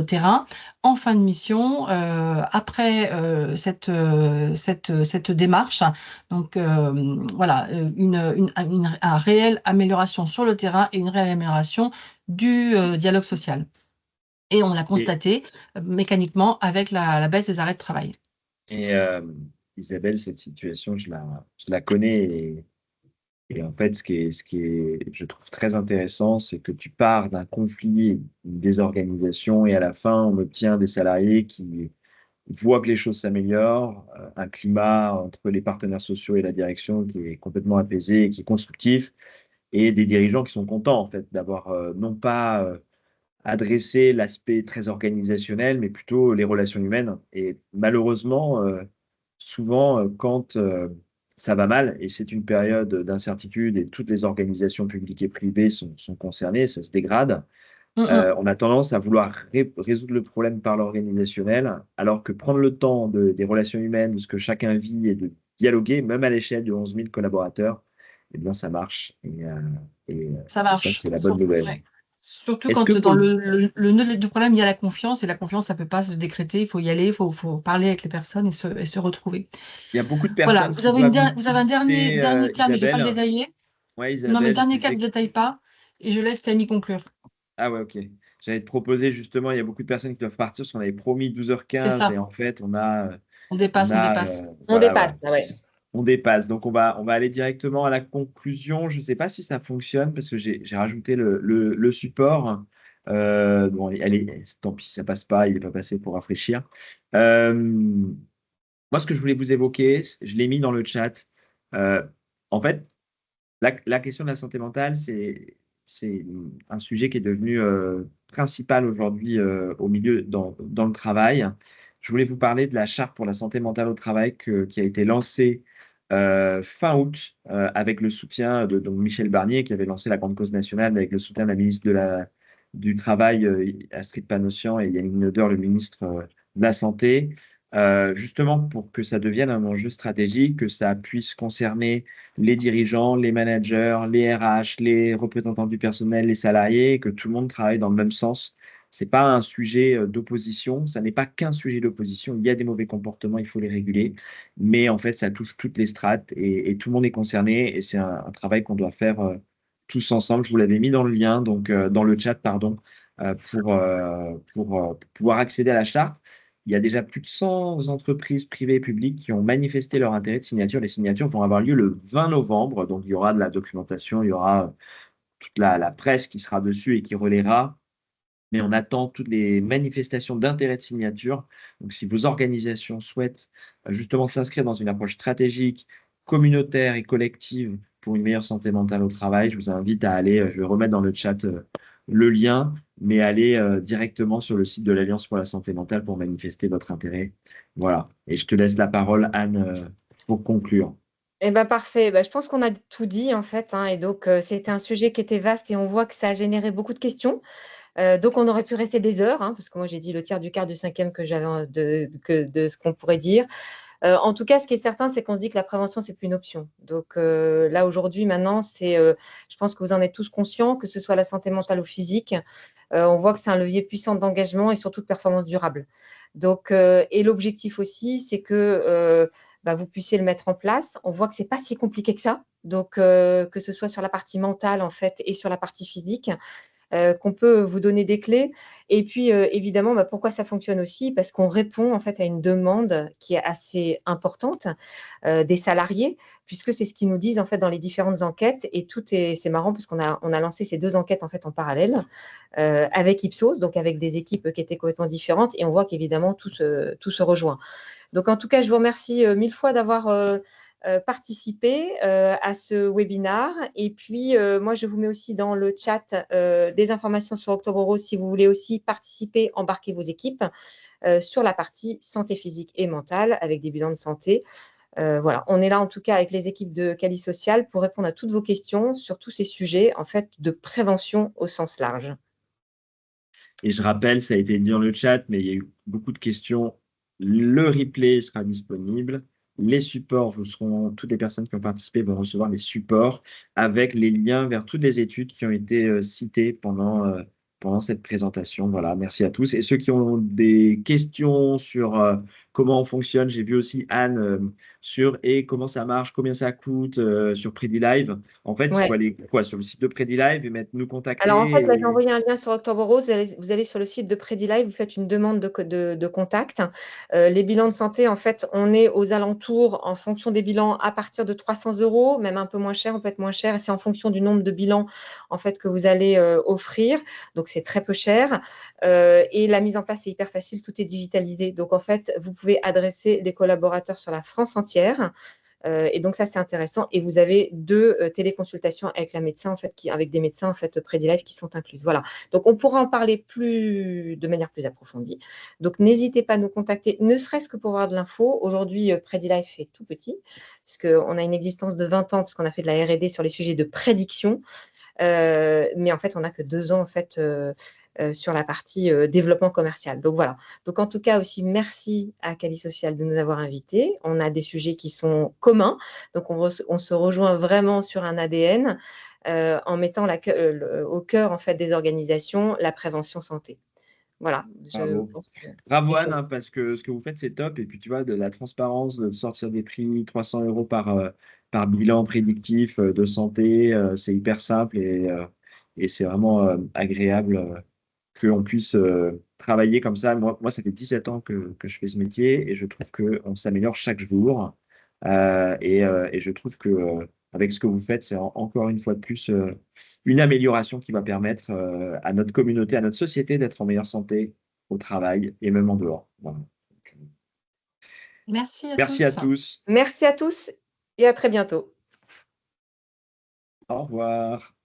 Speaker 2: terrain. En fin de mission, après cette démarche, donc un réel amélioration sur le terrain et une réelle amélioration du dialogue social. Et on l'a
Speaker 3: Et,
Speaker 2: constaté mécaniquement avec la baisse des arrêts de travail.
Speaker 3: et, Isabelle, cette situation, je la connais. Et en fait, je trouve très intéressant, c'est que tu pars d'un conflit, une désorganisation, et à la fin, on obtient des salariés qui voient que les choses s'améliorent, un climat entre les partenaires sociaux et la direction qui est complètement apaisé et qui est constructif, et des dirigeants qui sont contents, en fait, d'avoir non pas adressé l'aspect très organisationnel, mais plutôt les relations humaines. Et malheureusement, souvent, quand ça va mal, et c'est une période d'incertitude, et toutes les organisations publiques et privées sont concernées, ça se dégrade,
Speaker 2: Mm, mm.
Speaker 3: on a tendance à vouloir résoudre le problème par l'organisationnel, alors que prendre le temps des relations humaines, de ce que chacun vit, et de dialoguer, même à l'échelle de 11 000 collaborateurs, eh bien, ça marche.
Speaker 2: Ça
Speaker 3: Et ça,
Speaker 2: marche.
Speaker 3: c'est la bonne nouvelle.
Speaker 2: Ouais. Surtout
Speaker 3: Est-ce que
Speaker 2: quand
Speaker 3: pour
Speaker 2: dans le nœud du problème, il y a la confiance, et la confiance, ça ne peut pas se décréter, il faut y aller, faut parler avec les personnes et se retrouver.
Speaker 3: il y a beaucoup de
Speaker 2: Voilà,
Speaker 3: personnes qui doivent nous
Speaker 2: vous avez un
Speaker 3: quitter,
Speaker 2: dernier cas, mais je ne vais pas le
Speaker 3: Isabelle.
Speaker 2: détailler.
Speaker 3: Ouais,
Speaker 2: Non, mais le
Speaker 3: Isabelle, je
Speaker 2: dernier cas, je
Speaker 3: disais
Speaker 2: ne
Speaker 3: que...
Speaker 2: détaille pas, et je laisse Camille conclure.
Speaker 3: Ah ouais, ok. J'allais te proposer justement, il y a beaucoup de personnes qui doivent partir parce qu'on avait promis
Speaker 2: C'est
Speaker 3: 12h15 et
Speaker 2: ça,
Speaker 3: en fait, on a,
Speaker 2: on dépasse.
Speaker 1: On
Speaker 3: voilà,
Speaker 1: dépasse,
Speaker 3: voilà,
Speaker 1: ah ouais.
Speaker 3: on dépasse. Donc on va aller directement à la conclusion. Je ne sais pas si ça fonctionne parce que j'ai rajouté le support. Bon, allez, tant pis, ça passe pas, il n'est pas passé pour rafraîchir. Euh, Moi, ce que je voulais vous évoquer, je l'ai mis dans le chat. Euh, En fait, la question de la santé mentale, c'est un sujet qui est devenu principal aujourd'hui au milieu dans le travail. Je voulais vous parler de la charte pour la santé mentale au travail qui a été lancée fin août avec le soutien de donc Michel Barnier qui avait lancé la grande cause nationale avec le soutien de la ministre du Travail Astrid Panosyan et Yannick Neuder, le ministre de la Santé, justement pour que ça devienne un enjeu stratégique, que ça puisse concerner les dirigeants, les managers, les RH, les représentants du personnel, les salariés, que tout le monde travaille dans le même sens. Ce n'est pas un sujet d'opposition, ça n'est pas qu'un sujet d'opposition. Il y a des mauvais comportements, il faut les réguler, mais en fait, ça touche toutes les strates et tout le monde est concerné et c'est un travail qu'on doit faire tous ensemble. Je vous l'avais mis dans le lien, donc dans le chat, pardon, pour pouvoir accéder à la charte. Il y a déjà plus de 100 entreprises privées et publiques qui ont manifesté leur intérêt de signature. Les signatures vont avoir lieu le 20 novembre. Donc, il y aura de la documentation, il y aura toute la presse qui sera dessus et qui relaiera. Mais on attend toutes les manifestations d'intérêt de signature. Donc, si vos organisations souhaitent justement s'inscrire dans une approche stratégique, communautaire et collective pour une meilleure santé mentale au travail. Je vous invite à aller, je vais remettre dans le chat le lien, mais aller directement sur le site de l'Alliance pour la santé mentale pour manifester votre intérêt. Voilà. Et je te laisse la parole, Anne, pour conclure.
Speaker 1: Eh ben parfait. Je pense qu'on a tout dit en fait, hein, et donc c'était un sujet qui était vaste et on voit que ça a généré beaucoup de questions. Donc on aurait pu rester des heures, hein, parce que moi j'ai dit le tiers du quart du cinquième que j'avais de ce qu'on pourrait dire. En tout cas, ce qui est certain, c'est qu'on se dit que la prévention, c'est plus une option. Donc là, aujourd'hui, maintenant, je pense que vous en êtes tous conscients, que ce soit la santé mentale ou physique, on voit que c'est un levier puissant d'engagement et surtout de performance durable. Donc, et l'objectif aussi, c'est que vous puissiez le mettre en place. On voit que c'est pas si compliqué que ça. Donc, que ce soit sur la partie mentale, en fait, et sur la partie physique. Qu'on peut vous donner des clés. Et puis, évidemment, pourquoi ça fonctionne aussi? Parce qu'on répond en fait à une demande qui est assez importante des salariés, puisque c'est ce qu'ils nous disent en fait dans les différentes enquêtes. Et c'est marrant parce qu'on a lancé ces 2 enquêtes en fait en parallèle avec Ipsos, donc avec des équipes qui étaient complètement différentes. Et on voit qu'évidemment tout se rejoint. Donc, en tout cas, je vous remercie 1000 fois d'avoir participer à ce webinaire. Et puis, moi, je vous mets aussi dans le chat des informations sur Octobre Rose si vous voulez aussi participer, embarquer vos équipes sur la partie santé physique et mentale avec des bilans de santé. Voilà, on est là en tout cas avec les équipes de Cali Social pour répondre à toutes vos questions sur tous ces sujets en fait de prévention au sens large.
Speaker 3: Et je rappelle, ça a été dit dans le chat, mais il y a eu beaucoup de questions. Le replay sera disponible. Les supports, toutes les personnes qui ont participé vont recevoir les supports avec les liens vers toutes les études qui ont été citées pendant cette présentation. Voilà, merci à tous. Et ceux qui ont des questions sur comment on fonctionne, j'ai vu aussi Anne sur comment ça marche, combien ça coûte sur PrediLive. En fait, il faut aller sur le site de PrediLive et mettre nous contacter.
Speaker 1: Alors, en fait, j'ai envoyé un lien sur Octobre Rose. Vous allez sur le site de PrediLive, vous faites une demande de contact. Les bilans de santé, en fait, on est aux alentours, en fonction des bilans, à partir de 300 €, même un peu moins cher, on peut être moins cher. Et c'est en fonction du nombre de bilans, en fait, que vous allez offrir. Donc, c'est très peu cher. Et la mise en place, c'est hyper facile. Tout est digitalisé. Donc, en fait, vous pouvez adresser des collaborateurs sur la France entière. Et donc ça, c'est intéressant. Et vous avez 2 téléconsultations avec avec des médecins en fait PrediLife qui sont incluses. Voilà. Donc on pourra en parler de manière plus approfondie. Donc n'hésitez pas à nous contacter, ne serait-ce que pour avoir de l'info. Aujourd'hui, PrediLife est tout petit, puisqu'on a une existence de 20 ans, puisqu'on a fait de la R&D sur les sujets de prédiction. Mais en fait, on n'a que 2 ans en fait sur la partie développement commercial. Donc voilà. Donc en tout cas aussi, merci à Cali Social de nous avoir invités. On a des sujets qui sont communs. Donc on se rejoint vraiment sur un ADN en mettant au cœur en fait des organisations la prévention santé. Voilà.
Speaker 3: Bravo Anne, hein, parce que ce que vous faites, c'est top. Et puis, tu vois, de la transparence, de sortir des prix 300 € par bilan prédictif de santé, c'est hyper simple et c'est vraiment agréable qu'on puisse travailler comme ça. Moi, ça fait 17 ans que je fais ce métier et je trouve qu'on s'améliore chaque jour. Et je trouve que avec ce que vous faites, c'est encore une fois de plus une amélioration qui va permettre à notre communauté, à notre société d'être en meilleure santé au travail et même en dehors. Voilà.
Speaker 2: Merci à
Speaker 3: Merci à
Speaker 2: tous.
Speaker 3: tous.
Speaker 1: Merci à tous et à très bientôt.
Speaker 3: Au revoir.